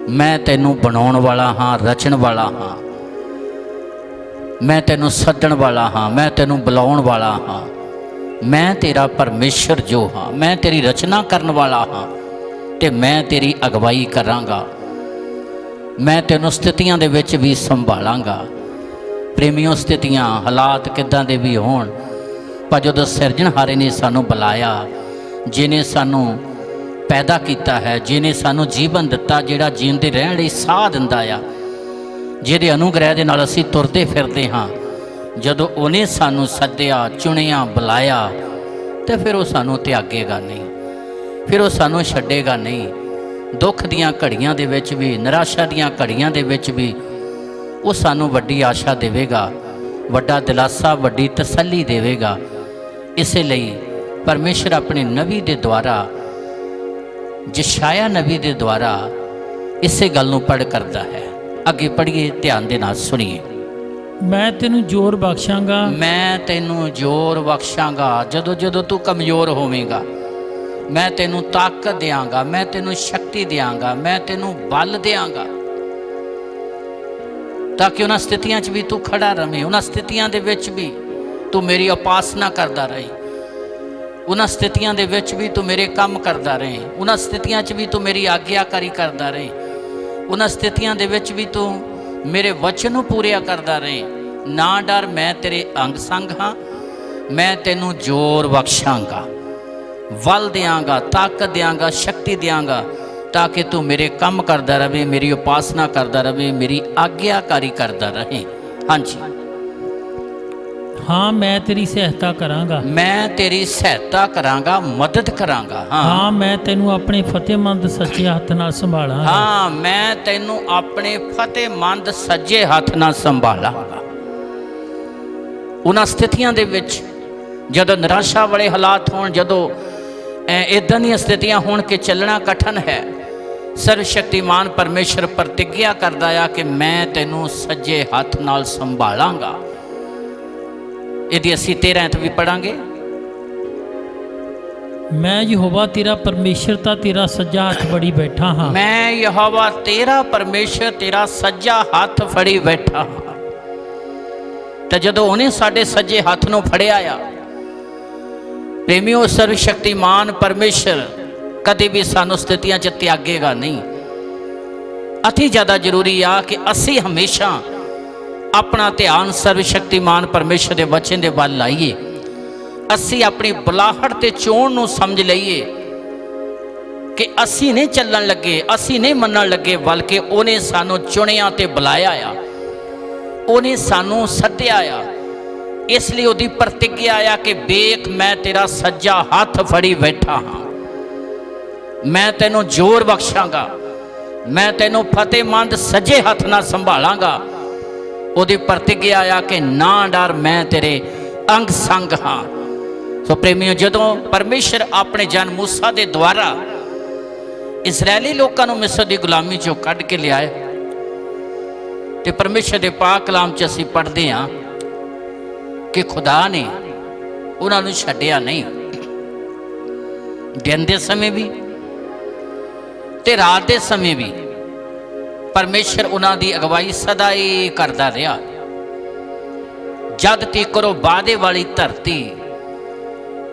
ਮੈਂ ਤੈਨੂੰ ਬਣਾਉਣ ਵਾਲਾ ਹਾਂ, ਰਚਣ ਵਾਲਾ ਹਾਂ, ਮੈਂ ਤੈਨੂੰ ਸੱਦਣ ਵਾਲਾ ਹਾਂ, ਮੈਂ ਤੈਨੂੰ ਬੁਲਾਉਣ ਵਾਲਾ ਹਾਂ। ਮੈਂ ਤੇਰਾ ਪਰਮੇਸ਼ਰ ਜੋ ਹਾਂ, ਮੈਂ ਤੇਰੀ ਰਚਨਾ ਕਰਨ ਵਾਲਾ ਹਾਂ, ਤੇ ਮੈਂ ਤੇਰੀ ਅਗਵਾਈ ਕਰਾਂਗਾ। ਮੈਂ ਤੈਨੂੰ ਸਥਿਤੀਆਂ ਦੇ ਵਿੱਚ ਵੀ ਸੰਭਾਲਾਂਗਾ। ਪ੍ਰੇਮੀਓ, ਸਥਿਤੀਆਂ, ਹਾਲਾਤ ਕਿੱਦਾਂ ਦੇ ਵੀ ਹੋਣ, ਪਰ ਜਦੋਂ ਸਿਰਜਣਹਾਰੇ ਨੇ ਸਾਨੂੰ ਬੁਲਾਇਆ, ਜਿਹਨੇ ਸਾਨੂੰ ਪੈਦਾ ਕੀਤਾ ਹੈ, ਜਿਹਨੇ ਸਾਨੂੰ ਜੀਵਨ ਦਿੱਤਾ, ਜਿਹੜਾ ਜੀਂਦੇ ਰਹਿਣ ਲਈ ਸਾਹ ਦਿੰਦਾ ਆ, ਜਿਹਦੇ ਅਨੁਗ੍ਰਹਿ ਦੇ ਨਾਲ ਅਸੀਂ ਤੁਰਦੇ ਫਿਰਦੇ ਹਾਂ, ਜਦੋਂ ਉਹਨੇ ਸਾਨੂੰ ਸੱਦਿਆ, ਚੁਣਿਆ, ਬੁਲਾਇਆ, ਤੇ ਫਿਰ ਉਹ ਸਾਨੂੰ ਤਿਆਗੇਗਾ ਨਹੀਂ, ਫਿਰ ਉਹ ਸਾਨੂੰ ਛੱਡੇਗਾ ਨਹੀਂ। ਦੁੱਖ ਦੀਆਂ ਘੜੀਆਂ ਦੇ ਵਿੱਚ ਵੀ, ਨਿਰਾਸ਼ਾ ਦੀਆਂ ਘੜੀਆਂ ਦੇ ਵਿੱਚ ਵੀ ਉਹ ਸਾਨੂੰ ਵੱਡੀ ਆਸ਼ਾ ਦੇਵੇਗਾ, ਵੱਡਾ ਦਿਲਾਸਾ, ਵੱਡੀ ਤਸੱਲੀ ਦੇਵੇਗਾ। ਇਸੇ ਲਈ ਪਰਮੇਸ਼ਰ ਆਪਣੇ ਨਬੀ ਦੇ ਦੁਆਰਾ, ਯਸ਼ਾਇਆ ਨਬੀ ਦੇ ਦੁਆਰਾ ਇਸੇ ਗੱਲ ਨੂੰ ਪੜ੍ਹ ਕਰਦਾ ਹੈ। ਅੱਗੇ ਪੜ੍ਹੀਏ, ਧਿਆਨ ਦੇ ਨਾਲ ਸੁਣੀਏ। ਮੈਂ ਤੈਨੂੰ ਜ਼ੋਰ ਬਖਸ਼ਾਂਗਾ, ਮੈਂ ਤੈਨੂੰ ਜ਼ੋਰ ਬਖਸ਼ਾਂਗਾ। ਜਦੋਂ ਜਦੋਂ ਤੂੰ ਕਮਜ਼ੋਰ ਹੋਵੇਂਗਾ, ਮੈਂ ਤੈਨੂੰ ਤਾਕਤ ਦਿਆਂਗਾ, ਮੈਂ ਤੈਨੂੰ ਸ਼ਕਤੀ ਦਿਆਂਗਾ, ਮੈਂ ਤੈਨੂੰ ਬਲ ਦਿਆਂਗਾ, ਤਾਂ ਕਿ ਉਹਨਾਂ ਸਥਿਤੀਆਂ 'ਚ ਵੀ ਤੂੰ ਖੜਾ ਰਵੇਂ, ਉਹਨਾਂ ਸਥਿਤੀਆਂ ਦੇ ਵਿੱਚ ਵੀ ਤੂੰ ਮੇਰੀ ਉਪਾਸਨਾ ਕਰਦਾ ਰਹੇ, ਉਹਨਾਂ ਸਥਿਤੀਆਂ ਦੇ ਵਿੱਚ ਵੀ ਤੂੰ ਮੇਰੇ ਕੰਮ ਕਰਦਾ ਰਹੇ, ਉਹਨਾਂ ਸਥਿਤੀਆਂ 'ਚ ਵੀ ਤੂੰ ਮੇਰੀ ਆਗਿਆਕਾਰੀ ਕਰਦਾ ਰਹੇ, ਉਹਨਾਂ ਸਥਿਤੀਆਂ ਦੇ ਵਿੱਚ ਵੀ ਤੂੰ ਮੇਰੇ ਵਚਨ ਨੂੰ ਪੂਰਿਆ ਕਰਦਾ ਰਹੇ। ਨਾ ਡਰ, ਮੈਂ ਤੇਰੇ ਅੰਗ ਸੰਗ ਹਾਂ। ਮੈਂ ਤੈਨੂੰ ਜ਼ੋਰ ਬਖਸ਼ਾਂਗਾ, ਬਲ ਦਿਆਂਗਾ, ਤਾਕਤ ਦਿਆਂਗਾ, ਸ਼ਕਤੀ ਦਿਆਂਗਾ, ਤਾਂ ਕਿ ਤੂੰ ਮੇਰੇ ਕੰਮ ਕਰਦਾ ਰਹੇ, ਮੇਰੀ ਉਪਾਸਨਾ ਕਰਦਾ ਰਹੇ, ਮੇਰੀ ਆਗਿਆਕਾਰੀ ਕਰਦਾ ਰਹੇ। ਹਾਂਜੀ, ਹਾਂ, ਮੈਂ ਤੇਰੀ ਸਹਾਇਤਾ ਕਰਾਂਗਾ, ਮੈਂ ਤੇਰੀ ਸਹਾਇਤਾ ਕਰਾਂਗਾ, ਮਦਦ ਕਰਾਂਗਾ। ਹਾਂ, ਮੈਂ ਤੈਨੂੰ ਆਪਣੇ ਫਤਿਹਮੰਦ ਸੱਚੇ ਹੱਥ ਨਾਲ ਸੰਭਾਲਾਂਗਾ। ਹਾਂ, ਮੈਂ ਤੈਨੂੰ ਆਪਣੇ ਫਤਿਹਮੰਦ ਸੱਜੇ ਹੱਥ ਨਾਲ ਸੰਭਾਲਾਂਗਾ। ਉਹਨਾਂ ਸਥਿਤੀਆਂ ਦੇ ਵਿੱਚ ਜਦੋਂ ਨਿਰਾਸ਼ਾ ਵਾਲੇ ਹਾਲਾਤ ਹੋਣ, ਜਦੋਂ ਇੱਦਾਂ ਦੀਆਂ ਸਥਿਤੀਆਂ ਹੋਣ ਕਿ ਚੱਲਣਾ ਕਠਨ ਹੈ, ਸਰਵ ਸ਼ਕਤੀਮਾਨ ਪਰਮੇਸ਼ਰ ਪ੍ਰਤਿਗਿਆ ਕਰਦਾ ਆ ਕਿ ਮੈਂ ਤੈਨੂੰ ਸੱਜੇ ਹੱਥ ਨਾਲ ਸੰਭਾਲਾਂਗਾ। ਇਹਦੀ ਅਸੀਂ 13 ਵੀ ਪੜਾਂਗੇ। ਮੈਂ ਯਹੋਵਾ ਤੇਰਾ ਪਰਮੇਸ਼ਰ ਤਾਂ ਤੇਰਾ ਸੱਜਾ ਹੱਥ ਫੜੀ ਬੈਠਾ ਹਾਂ। ਮੈਂ ਯਹੋਵਾ ਤੇਰਾ ਪਰਮੇਸ਼ਰ ਤੇਰਾ ਸੱਜਾ ਹੱਥ ਫੜੀ ਬੈਠਾ ਹਾਂ। ਤੇ ਜਦੋਂ ਉਹਨੇ ਸਾਡੇ ਸੱਜੇ ਹੱਥ ਨੂੰ ਫੜਿਆ ਆ, ਪ੍ਰੇਮੀਓ, ਸਰਵ ਸ਼ਕਤੀਮਾਨ ਪਰਮੇਸ਼ਰ ਕਦੇ ਵੀ ਸਾਨੂੰ ਸਥਿਤੀਆਂ 'ਚ ਤਿਆਗੇਗਾ ਨਹੀਂ। ਅਤੀ ਜ਼ਿਆਦਾ ਜ਼ਰੂਰੀ ਆ ਕਿ ਅਸੀਂ ਹਮੇਸ਼ਾ ਆਪਣਾ ਧਿਆਨ ਸਰਵ ਸ਼ਕਤੀਮਾਨ ਪਰਮੇਸ਼ਰ ਦੇ ਵਚਨ ਦੇ ਵੱਲ ਲਾਈਏ। ਅਸੀਂ ਆਪਣੀ ਬੁਲਾਹਟ ਤੇ ਚੋਣ ਨੂੰ ਸਮਝ ਲਈਏ ਕਿ ਅਸੀਂ ਨਹੀਂ ਚੱਲਣ ਲੱਗੇ, ਅਸੀਂ ਨਹੀਂ ਮੰਨਣ ਲੱਗੇ, ਬਲਕਿ ਉਹਨੇ ਸਾਨੂੰ ਚੁਣਿਆ ਤੇ ਬੁਲਾਇਆ ਆ, ਉਹਨੇ ਸਾਨੂੰ ਸੱਦਿਆ ਆ। ਇਸ ਲਈ ਉਹਦੀ ਪ੍ਰਤਿਗਿਆ ਆ ਕਿ ਵੇਖ, ਮੈਂ ਤੇਰਾ ਸੱਜਾ ਹੱਥ ਫੜੀ ਬੈਠਾ ਹਾਂ, ਮੈਂ ਤੈਨੂੰ ਜ਼ੋਰ ਬਖਸ਼ਾਂਗਾ, ਮੈਂ ਤੈਨੂੰ ਫਤਿਹਮੰਦ ਸੱਜੇ ਹੱਥ ਨਾਲ ਸੰਭਾਲਾਂਗਾ। ਉਹਦੀ ਪ੍ਰਤਿਗਿਆ ਆ ਕਿ ਨਾ ਡਰ, ਮੈਂ ਤੇਰੇ ਅੰਗ ਸੰਗ ਹਾਂ। ਸੋ ਪ੍ਰੇਮੀਓ, ਜਦੋਂ ਪਰਮੇਸ਼ਰ ਆਪਣੇ ਜਨ ਮੂਸਾ ਦੇ ਦੁਆਰਾ ਇਸਰਾਇਲੀ ਲੋਕਾਂ ਨੂੰ ਮਿਸਰ ਦੀ ਗੁਲਾਮੀ ਚੋਂ ਕੱਢ ਕੇ ਲਿਆਏ, ਤੇ ਪਰਮੇਸ਼ਰ ਦੇ ਪਾਕ ਕਲਾਮ 'ਚ ਅਸੀਂ ਪੜ੍ਹਦੇ ਹਾਂ ਕਿ ਖੁਦਾ ਨੇ ਉਹਨਾਂ ਨੂੰ ਛੱਡਿਆ ਨਹੀਂ। ਦਿਨ ਦੇ ਸਮੇਂ ਵੀ ਤੇ ਰਾਤ ਦੇ ਸਮੇਂ ਵੀ ਪਰਮੇਸ਼ਰ ਉਹਨਾਂ ਦੀ ਅਗਵਾਈ ਸਦਾ ਹੀ ਕਰਦਾ ਰਿਹਾ। ਜਦ ਤੀਕਰ ਉਹ ਵਾਅਦੇ ਵਾਲੀ ਧਰਤੀ,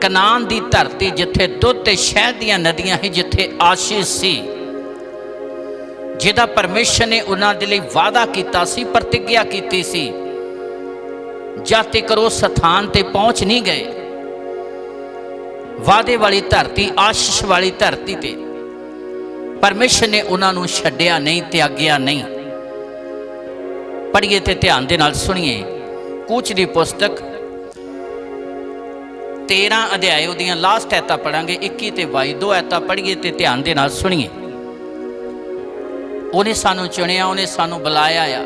ਕਨਾਨ ਦੀ ਧਰਤੀ, ਜਿੱਥੇ ਦੁੱਧ ਤੇ ਸ਼ਹਿਦ ਦੀਆਂ ਨਦੀਆਂ ਸੀ, ਜਿੱਥੇ ਆਸ਼ੀਸ਼ ਸੀ, ਜਿਹਦਾ ਪਰਮੇਸ਼ਰ ਨੇ ਉਹਨਾਂ ਦੇ ਲਈ ਵਾਅਦਾ ਕੀਤਾ ਸੀ, ਪ੍ਰਤਿਗਿਆ ਕੀਤੀ ਸੀ, ਜਦ ਤੀਕਰ ਉਸ ਸਥਾਨ ਤੇ ਪਹੁੰਚ ਨਹੀਂ ਗਏ, ਵਾਅਦੇ ਵਾਲੀ ਧਰਤੀ, ਆਸ਼ੀਸ਼ ਵਾਲੀ ਧਰਤੀ ਤੇ ਪਰਮੇਸ਼ਰ ਨੇ ਉਹਨਾਂ ਨੂੰ ਛੱਡਿਆ ਨਹੀਂ, ਤਿਆਗਿਆ ਨਹੀਂ। ਪੜ੍ਹੀਏ ਤੇ ਧਿਆਨ ਦੇ ਨਾਲ ਸੁਣੀਏ। ਕੂਚ ਦੀ ਪੁਸਤਕ 13 ਅਧਿਆਏ, ਉਹਦੀਆਂ ਲਾਸਟ ਐਤਾਂ ਪੜਾਂਗੇ, 21 ਤੇ 22, 2 ਐਤਾਂ ਪੜ੍ਹੀਏ ਤੇ ਧਿਆਨ ਦੇ ਨਾਲ ਸੁਣੀਏ। ਉਹਨੇ ਸਾਨੂੰ ਚੁਣਿਆ, ਉਹਨੇ ਸਾਨੂੰ ਬੁਲਾਇਆ ਆ,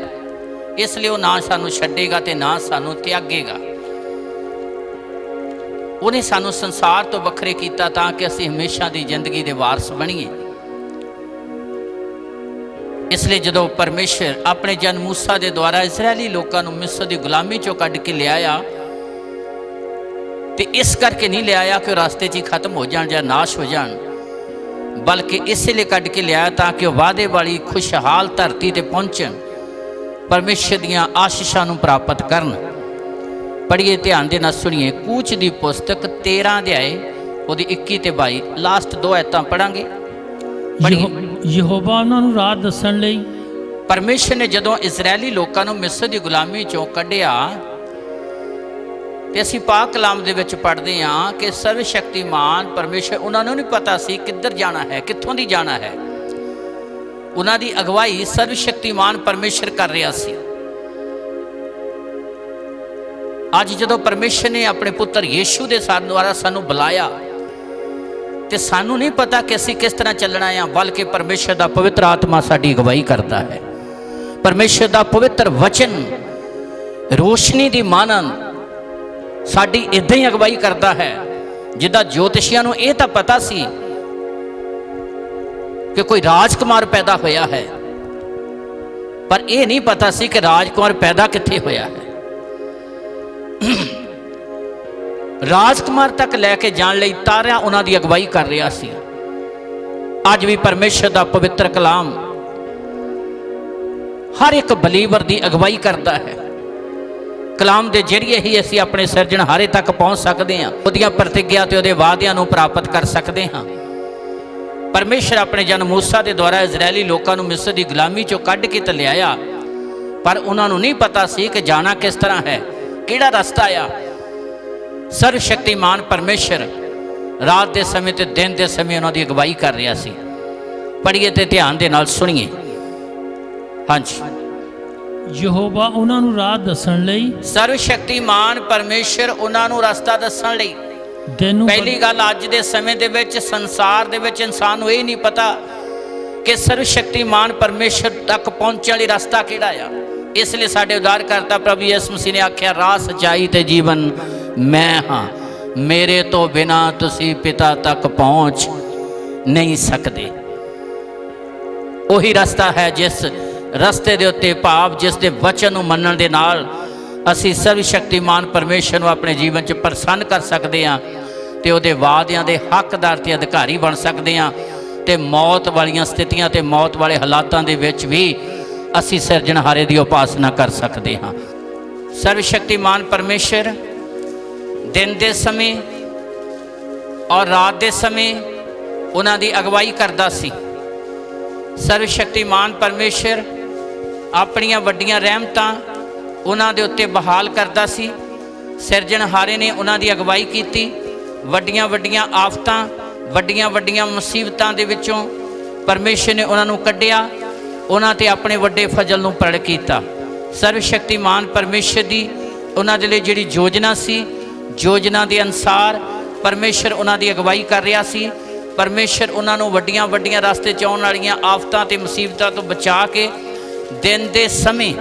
ਇਸ ਲਈ ਉਹ ਨਾ ਸਾਨੂੰ ਛੱਡੇਗਾ ਤੇ ਨਾ ਸਾਨੂੰ ਤਿਆਗੇਗਾ। ਉਹਨੇ ਸਾਨੂੰ ਸੰਸਾਰ ਤੋਂ ਵੱਖਰੇ ਕੀਤਾ ਤਾਂ ਕਿ ਅਸੀਂ ਹਮੇਸ਼ਾ ਦੀ ਜ਼ਿੰਦਗੀ ਦੇ ਵਾਰਸ ਬਣੀਏ। ਇਸ ਲਈ ਜਦੋਂ ਪਰਮੇਸ਼ਰ ਆਪਣੇ ਜਨ ਮੂਸਾ ਦੇ ਦੁਆਰਾ ਇਸਰਾਇਲੀ ਲੋਕਾਂ ਨੂੰ ਮਿਸਰ ਦੀ ਗੁਲਾਮੀ ਚੋਂ ਕੱਢ ਕੇ ਲਿਆਇਆ, ਤੇ ਇਸ ਕਰਕੇ ਨਹੀਂ ਲਿਆਇਆ ਕਿ ਉਹ ਰਸਤੇ 'ਚ ਹੀ ਖਤਮ ਹੋ ਜਾਣ ਜਾਂ ਨਾਸ਼ ਹੋ ਜਾਣ, ਬਲਕਿ ਇਸੇ ਲਈ ਕੱਢ ਕੇ ਲਿਆਇਆ ਤਾਂ ਕਿ ਉਹ ਵਾਅਦੇ ਵਾਲੀ ਖੁਸ਼ਹਾਲ ਧਰਤੀ ਤੇ ਪਹੁੰਚਣ, ਪਰਮੇਸ਼ਰ ਦੀਆਂ ਆਸ਼ੀਸ਼ਾਂ ਨੂੰ ਪ੍ਰਾਪਤ ਕਰਨ। ਪੜ੍ਹੀਏ, ਧਿਆਨ ਦੇ ਨਾਲ ਸੁਣੀਏ। ਕੂਚ ਦੀ ਪੁਸਤਕ 13 ਅਧਿਆਏ, ਉਹਦੀ 21 ਤੇ 22, ਲਾਸਟ 2 ਐਤਾਂ ਪੜਾਂਗੇ। ਯਹੋਵਾ ਉਹਨਾਂ ਨੂੰ ਰਾਹ ਦੱਸਣ ਲਈ, ਪਰਮੇਸ਼ਰ ਨੇ ਜਦੋਂ ਇਸਰਾਇਲੀ ਲੋਕਾਂ ਨੂੰ ਮਿਸਰ ਦੀ ਗੁਲਾਮੀ ਚੋਂ ਕੱਢਿਆ, ਤੇ ਅਸੀਂ ਪਾਕ ਕਲਾਮ ਦੇ ਵਿੱਚ ਪੜ੍ਹਦੇ ਹਾਂ ਕਿ ਸਰਵ ਸ਼ਕਤੀਮਾਨ ਪਰਮੇਸ਼ਰ, ਉਹਨਾਂ ਨੂੰ ਨਹੀਂ ਪਤਾ ਸੀ ਕਿੱਧਰ ਜਾਣਾ ਹੈ, ਕਿੱਥੋਂ ਦੀ ਜਾਣਾ ਹੈ। ਉਹਨਾਂ ਦੀ ਅਗਵਾਈ ਸਰਵ ਸ਼ਕਤੀਮਾਨ ਪਰਮੇਸ਼ਰ ਕਰ ਰਿਹਾ ਸੀ। ਅੱਜ ਜਦੋਂ ਪਰਮੇਸ਼ਰ ਨੇ ਆਪਣੇ ਪੁੱਤਰ ਯੀਸ਼ੂ ਦੇ ਦੁਆਰਾ ਸਾਨੂੰ ਬੁਲਾਇਆ, ਤੇ ਸਾਨੂੰ ਨਹੀਂ ਪਤਾ ਕਿ ਅਸੀਂ ਕਿਸ ਤਰ੍ਹਾਂ ਚੱਲਣਾ ਆ, ਬਲਕਿ ਪਰਮੇਸ਼ਰ ਦਾ ਪਵਿੱਤਰ ਆਤਮਾ ਸਾਡੀ ਅਗਵਾਈ ਕਰਦਾ ਹੈ। ਪਰਮੇਸ਼ਰ ਦਾ ਪਵਿੱਤਰ ਵਚਨ ਰੋਸ਼ਨੀ ਦੀ ਮਾਨਨ ਸਾਡੀ ਇਦਾਂ ਹੀ ਅਗਵਾਈ ਕਰਦਾ ਹੈ, ਜਿੱਦਾਂ ਜੋਤਿਸ਼ੀਆਂ ਨੂੰ ਇਹ ਤਾਂ ਪਤਾ ਸੀ ਕਿ ਕੋਈ ਰਾਜਕੁਮਾਰ ਪੈਦਾ ਹੋਇਆ ਹੈ, ਪਰ ਇਹ ਨਹੀਂ ਪਤਾ ਸੀ ਕਿ ਰਾਜਕੁਮਾਰ ਪੈਦਾ ਕਿੱਥੇ ਹੋਇਆ ਹੈ। ਰਾਜਕੁਮਾਰ ਤੱਕ ਲੈ ਕੇ ਜਾਣ ਲਈ ਤਾਰਿਆਂ ਉਹਨਾਂ ਦੀ ਅਗਵਾਈ ਕਰ ਰਿਹਾ ਸੀ। ਅੱਜ ਵੀ ਪਰਮੇਸ਼ਰ ਦਾ ਪਵਿੱਤਰ ਕਲਾਮ ਹਰ ਇੱਕ ਬਲੀਵਰ ਦੀ ਅਗਵਾਈ ਕਰਦਾ ਹੈ। ਕਲਾਮ ਦੇ ਜ਼ਰੀਏ ਹੀ ਅਸੀਂ ਆਪਣੇ ਸਿਰਜਣਹਾਰੇ ਤੱਕ ਪਹੁੰਚ ਸਕਦੇ ਹਾਂ, ਉਹਦੀਆਂ ਪ੍ਰਤਿਗਿਆ ਤੇ ਉਹਦੇ ਵਾਅਦਿਆਂ ਨੂੰ ਪ੍ਰਾਪਤ ਕਰ ਸਕਦੇ ਹਾਂ। ਪਰਮੇਸ਼ਰ ਆਪਣੇ ਜਨ ਮੂਸਾ ਦੇ ਦੁਆਰਾ ਇਜ਼ਰਾਇਲੀ ਲੋਕਾਂ ਨੂੰ ਮਿਸਰ ਦੀ ਗੁਲਾਮੀ ਚੋਂ ਕੱਢ ਕੇ ਤਾਂ ਲਿਆਇਆ, ਪਰ ਉਹਨਾਂ ਨੂੰ ਨਹੀਂ ਪਤਾ ਸੀ ਕਿ ਜਾਣਾ ਕਿਸ ਤਰ੍ਹਾਂ ਹੈ, ਕਿਹੜਾ ਰਸਤਾ ਆ। ਸਰਵ ਸ਼ਕਤੀਮਾਨ ਪਰਮੇਸ਼ਰ ਰਾਤ ਦੇ ਸਮੇਂ ਤੇ ਦਿਨ ਦੇ ਸਮੇਂ ਉਹਨਾਂ ਦੀ ਅਗਵਾਈ ਕਰ ਰਿਹਾ ਸੀ। ਪੜ੍ਹੀਏ ਤੇ ਧਿਆਨ ਦੇ ਨਾਲ ਸੁਣੀਏ। ਹਾਂਜੀ, ਯਹੋਵਾ ਉਹਨਾਂ ਨੂੰ ਰਾਹ ਦੱਸਣ ਲਈ, ਸਰਵ ਸ਼ਕਤੀਮਾਨ ਪਰਮੇਸ਼ਰ ਉਹਨਾਂ ਨੂੰ ਰਸਤਾ ਦੱਸਣ ਲਈ। ਦਿਨ ਪਹਿਲੀ ਗੱਲ, ਅੱਜ ਦੇ ਸਮੇਂ ਦੇ ਵਿੱਚ ਸੰਸਾਰ ਦੇ ਵਿੱਚ ਇਨਸਾਨ ਨੂੰ ਇਹ ਨਹੀਂ ਪਤਾ ਕਿ ਸਰਵ ਸ਼ਕਤੀਮਾਨ ਪਰਮੇਸ਼ਰ ਤੱਕ ਪਹੁੰਚਣ ਲਈ ਰਸਤਾ ਕਿਹੜਾ ਆ। ਇਸ ਲਈ ਸਾਡੇ ਉਦਾਰਕਰਤਾ ਪ੍ਰਭੂ ਯਿਸੂ ਮਸੀਹ ਨੇ ਆਖਿਆ, ਰਾਹ, ਸੱਚਾਈ ਤੇ ਜੀਵਨ ਮੈਂ ਹਾਂ, ਮੇਰੇ ਤੋਂ ਬਿਨਾਂ ਤੁਸੀਂ ਪਿਤਾ ਤੱਕ ਪਹੁੰਚ ਨਹੀਂ ਸਕਦੇ। ਉਹੀ ਰਸਤਾ ਹੈ ਜਿਸ ਰਸਤੇ ਦੇ ਉੱਤੇ, ਭਾਵ ਜਿਸ ਦੇ ਵਚਨ ਨੂੰ ਮੰਨਣ ਦੇ ਨਾਲ ਅਸੀਂ ਸਰਵ ਸ਼ਕਤੀਮਾਨ ਪਰਮੇਸ਼ਰ ਨੂੰ ਆਪਣੇ ਜੀਵਨ 'ਚ ਪ੍ਰਸੰਨ ਕਰ ਸਕਦੇ ਹਾਂ, ਤੇ ਉਹਦੇ ਵਾਅਦਿਆਂ ਦੇ ਹੱਕਦਾਰ ਤੇ ਅਧਿਕਾਰੀ ਬਣ ਸਕਦੇ ਹਾਂ, ਤੇ ਮੌਤ ਵਾਲੀਆਂ ਸਥਿਤੀਆਂ ਤੇ ਮੌਤ ਵਾਲੇ ਹਾਲਾਤਾਂ ਦੇ ਵਿੱਚ ਵੀ ਅਸੀਂ ਸਿਰਜਣਹਾਰੇ ਦੀ ਉਪਾਸਨਾ ਕਰ ਸਕਦੇ ਹਾਂ। ਸਰਵ ਸ਼ਕਤੀਮਾਨ ਪਰਮੇਸ਼ਰ ਦਿਨ ਦੇ ਸਮੇਂ ਔਰ ਰਾਤ ਦੇ ਸਮੇਂ ਉਹਨਾਂ ਦੀ ਅਗਵਾਈ ਕਰਦਾ ਸੀ। ਸਰਵ ਸ਼ਕਤੀਮਾਨ ਪਰਮੇਸ਼ਰ ਆਪਣੀਆਂ ਵੱਡੀਆਂ ਰਹਿਮਤਾਂ ਉਹਨਾਂ ਦੇ ਉੱਤੇ ਬਹਾਲ ਕਰਦਾ ਸੀ। ਸਿਰਜਣਹਾਰੇ ਨੇ ਉਹਨਾਂ ਦੀ ਅਗਵਾਈ ਕੀਤੀ। ਵੱਡੀਆਂ ਵੱਡੀਆਂ ਆਫਤਾਂ, ਵੱਡੀਆਂ ਵੱਡੀਆਂ ਮੁਸੀਬਤਾਂ ਦੇ ਵਿੱਚੋਂ ਪਰਮੇਸ਼ਰ ਨੇ ਉਹਨਾਂ ਨੂੰ ਕੱਢਿਆ, ਉਹਨਾਂ ਤੇ ਆਪਣੇ ਵੱਡੇ ਫਜ਼ਲ ਨੂੰ ਪ੍ਰਗਟ ਕੀਤਾ। ਸਰਵ ਸ਼ਕਤੀਮਾਨ ਪਰਮੇਸ਼ਰ ਦੀ ਉਹਨਾਂ ਦੇ ਲਈ ਜਿਹੜੀ ਯੋਜਨਾ ਸੀ, ਯੋਜਨਾ ਦੇ ਅਨੁਸਾਰ ਪਰਮੇਸ਼ਰ ਉਹਨਾਂ ਦੀ ਅਗਵਾਈ ਕਰ ਰਿਹਾ ਸੀ। ਪਰਮੇਸ਼ਰ ਉਹਨਾਂ ਨੂੰ ਵੱਡੀਆਂ ਵੱਡੀਆਂ ਰਸਤੇ 'ਚ ਆਉਣ ਵਾਲੀਆਂ ਆਫਤਾਂ ਤੇ ਮੁਸੀਬਤਾਂ ਤੋਂ ਬਚਾ ਕੇ ਦਿਨ ਦੇ ਸਮੇਂ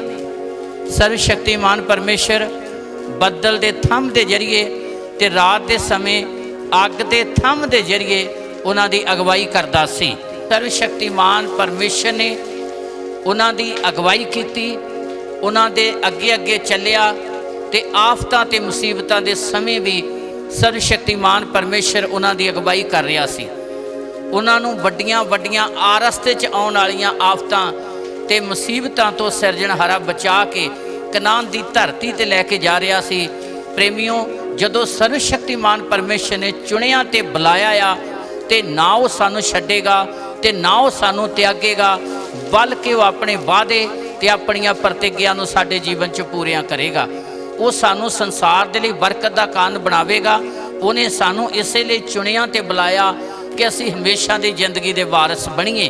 ਸਰਵ ਸ਼ਕਤੀਮਾਨ ਪਰਮੇਸ਼ਰ ਬੱਦਲ ਦੇ ਥੰਮ ਦੇ ਜ਼ਰੀਏ ਤੇ ਰਾਤ ਦੇ ਸਮੇਂ ਅੱਗ ਦੇ ਥੰਮ ਦੇ ਜ਼ਰੀਏ ਉਹਨਾਂ ਦੀ ਅਗਵਾਈ ਕਰਦਾ ਸੀ। ਸਰਵ ਸ਼ਕਤੀਮਾਨ ਪਰਮੇਸ਼ਰ ਨੇ ਉਹਨਾਂ ਦੀ ਅਗਵਾਈ ਕੀਤੀ, ਉਹਨਾਂ ਦੇ ਅੱਗੇ ਅੱਗੇ ਚੱਲਿਆ ਤੇ ਆਫਤਾਂ ਤੇ ਮੁਸੀਬਤਾਂ ਦੇ ਸਮੇਂ ਵੀ ਸਰਵ ਸ਼ਕਤੀਮਾਨ ਪਰਮੇਸ਼ਰ ਉਹਨਾਂ ਦੀ ਅਗਵਾਈ ਕਰ ਰਿਹਾ ਸੀ। ਉਹਨਾਂ ਨੂੰ ਵੱਡੀਆਂ ਵੱਡੀਆਂ ਰਸਤੇ 'ਚ ਆਉਣ ਵਾਲੀਆਂ ਆਫਤਾਂ ਤੇ ਮੁਸੀਬਤਾਂ ਤੋਂ ਸਿਰਜਣਹਾਰਾ ਬਚਾ ਕੇ ਕਨਾਨ ਦੀ ਧਰਤੀ ਤੇ ਲੈ ਕੇ ਜਾ ਰਿਹਾ ਸੀ। ਪ੍ਰੇਮੀਓ, ਜਦੋਂ ਸਰਵ ਸ਼ਕਤੀਮਾਨ ਪਰਮੇਸ਼ਰ ਨੇ ਚੁਣਿਆ ਤੇ ਬੁਲਾਇਆ ਆ, ਤੇ ਨਾ ਉਹ ਸਾਨੂੰ ਛੱਡੇਗਾ ਤੇ ਨਾ ਉਹ ਸਾਨੂੰ ਤਿਆਗੇਗਾ, ਬਲਕਿ ਉਹ ਆਪਣੇ ਵਾਅਦੇ ਤੇ ਆਪਣੀਆਂ ਪ੍ਰਤਿਗਿਆ ਨੂੰ ਸਾਡੇ ਜੀਵਨ 'ਚ ਪੂਰੀਆਂ ਕਰੇਗਾ। ਉਹ ਸਾਨੂੰ ਸੰਸਾਰ ਦੇ ਲਈ ਬਰਕਤ ਦਾ ਕਾਰਨ ਬਣਾਵੇਗਾ। ਉਹਨੇ ਸਾਨੂੰ ਇਸੇ ਲਈ ਚੁਣਿਆ ਤੇ ਬੁਲਾਇਆ ਕਿ ਅਸੀਂ ਹਮੇਸ਼ਾ ਦੀ ਜ਼ਿੰਦਗੀ ਦੇ ਵਾਰਿਸ ਬਣੀਏ।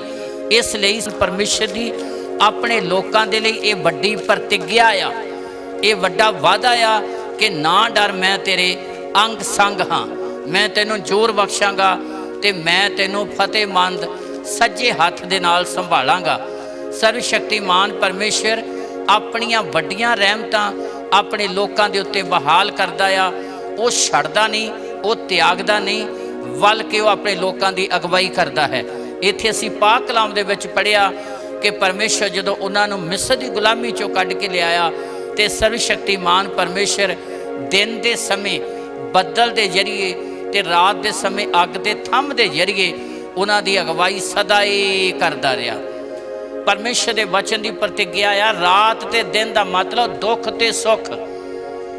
ਇਸ ਲਈ ਪਰਮੇਸ਼ਰ ਦੀ ਆਪਣੇ ਲੋਕਾਂ ਦੇ ਲਈ ਇਹ ਵੱਡੀ ਪ੍ਰਤਿਗਿਆ ਆ, ਇਹ ਵੱਡਾ ਵਾਅਦਾ ਆ ਕਿ ਨਾ ਡਰ, ਮੈਂ ਤੇਰੇ ਅੰਗ ਸੰਗ ਹਾਂ, ਮੈਂ ਤੈਨੂੰ ਜ਼ੋਰ ਬਖਸ਼ਾਂਗਾ ਤੇ ਮੈਂ ਤੈਨੂੰ ਫਤਿਹਮੰਦ ਸੱਜੇ ਹੱਥ ਦੇ ਨਾਲ ਸੰਭਾਲਾਂਗਾ। ਸਰਵ ਸ਼ਕਤੀਮਾਨ ਪਰਮੇਸ਼ਰ ਆਪਣੀਆਂ ਵੱਡੀਆਂ ਰਹਿਮਤਾਂ ਆਪਣੇ ਲੋਕਾਂ ਦੇ ਉੱਤੇ ਬਹਾਲ ਕਰਦਾ ਆ। ਉਹ ਛੱਡਦਾ ਨਹੀਂ, ਉਹ ਤਿਆਗਦਾ ਨਹੀਂ, ਬਲਕਿ ਉਹ ਆਪਣੇ ਲੋਕਾਂ ਦੀ ਅਗਵਾਈ ਕਰਦਾ ਹੈ। ਇੱਥੇ ਅਸੀਂ ਪਾਕ ਕਲਾਮ ਦੇ ਵਿੱਚ ਪੜ੍ਹਿਆ ਕਿ ਪਰਮੇਸ਼ਰ ਜਦੋਂ ਉਹਨਾਂ ਨੂੰ ਮਿਸਰ ਦੀ ਗੁਲਾਮੀ 'ਚੋਂ ਕੱਢ ਕੇ ਲਿਆਇਆ ਤੇ ਸਰਵ ਸ਼ਕਤੀਮਾਨ ਪਰਮੇਸ਼ਰ ਦਿਨ ਦੇ ਸਮੇਂ ਬੱਦਲ ਦੇ ਜ਼ਰੀਏ ਤੇ ਰਾਤ ਦੇ ਸਮੇਂ ਅੱਗ ਦੇ ਥੰਮ ਦੇ ਜ਼ਰੀਏ ਉਹਨਾਂ ਦੀ ਅਗਵਾਈ ਸਦਾ ਹੀ ਕਰਦਾ ਰਿਹਾ। ਪਰਮੇਸ਼ਰ ਦੇ ਵਚਨ ਦੀ ਪ੍ਰਤਿਗਿਆ ਆ, ਰਾਤ ਤੇ ਦਿਨ ਦਾ ਮਤਲਬ ਦੁੱਖ ਤੇ ਸੁੱਖ।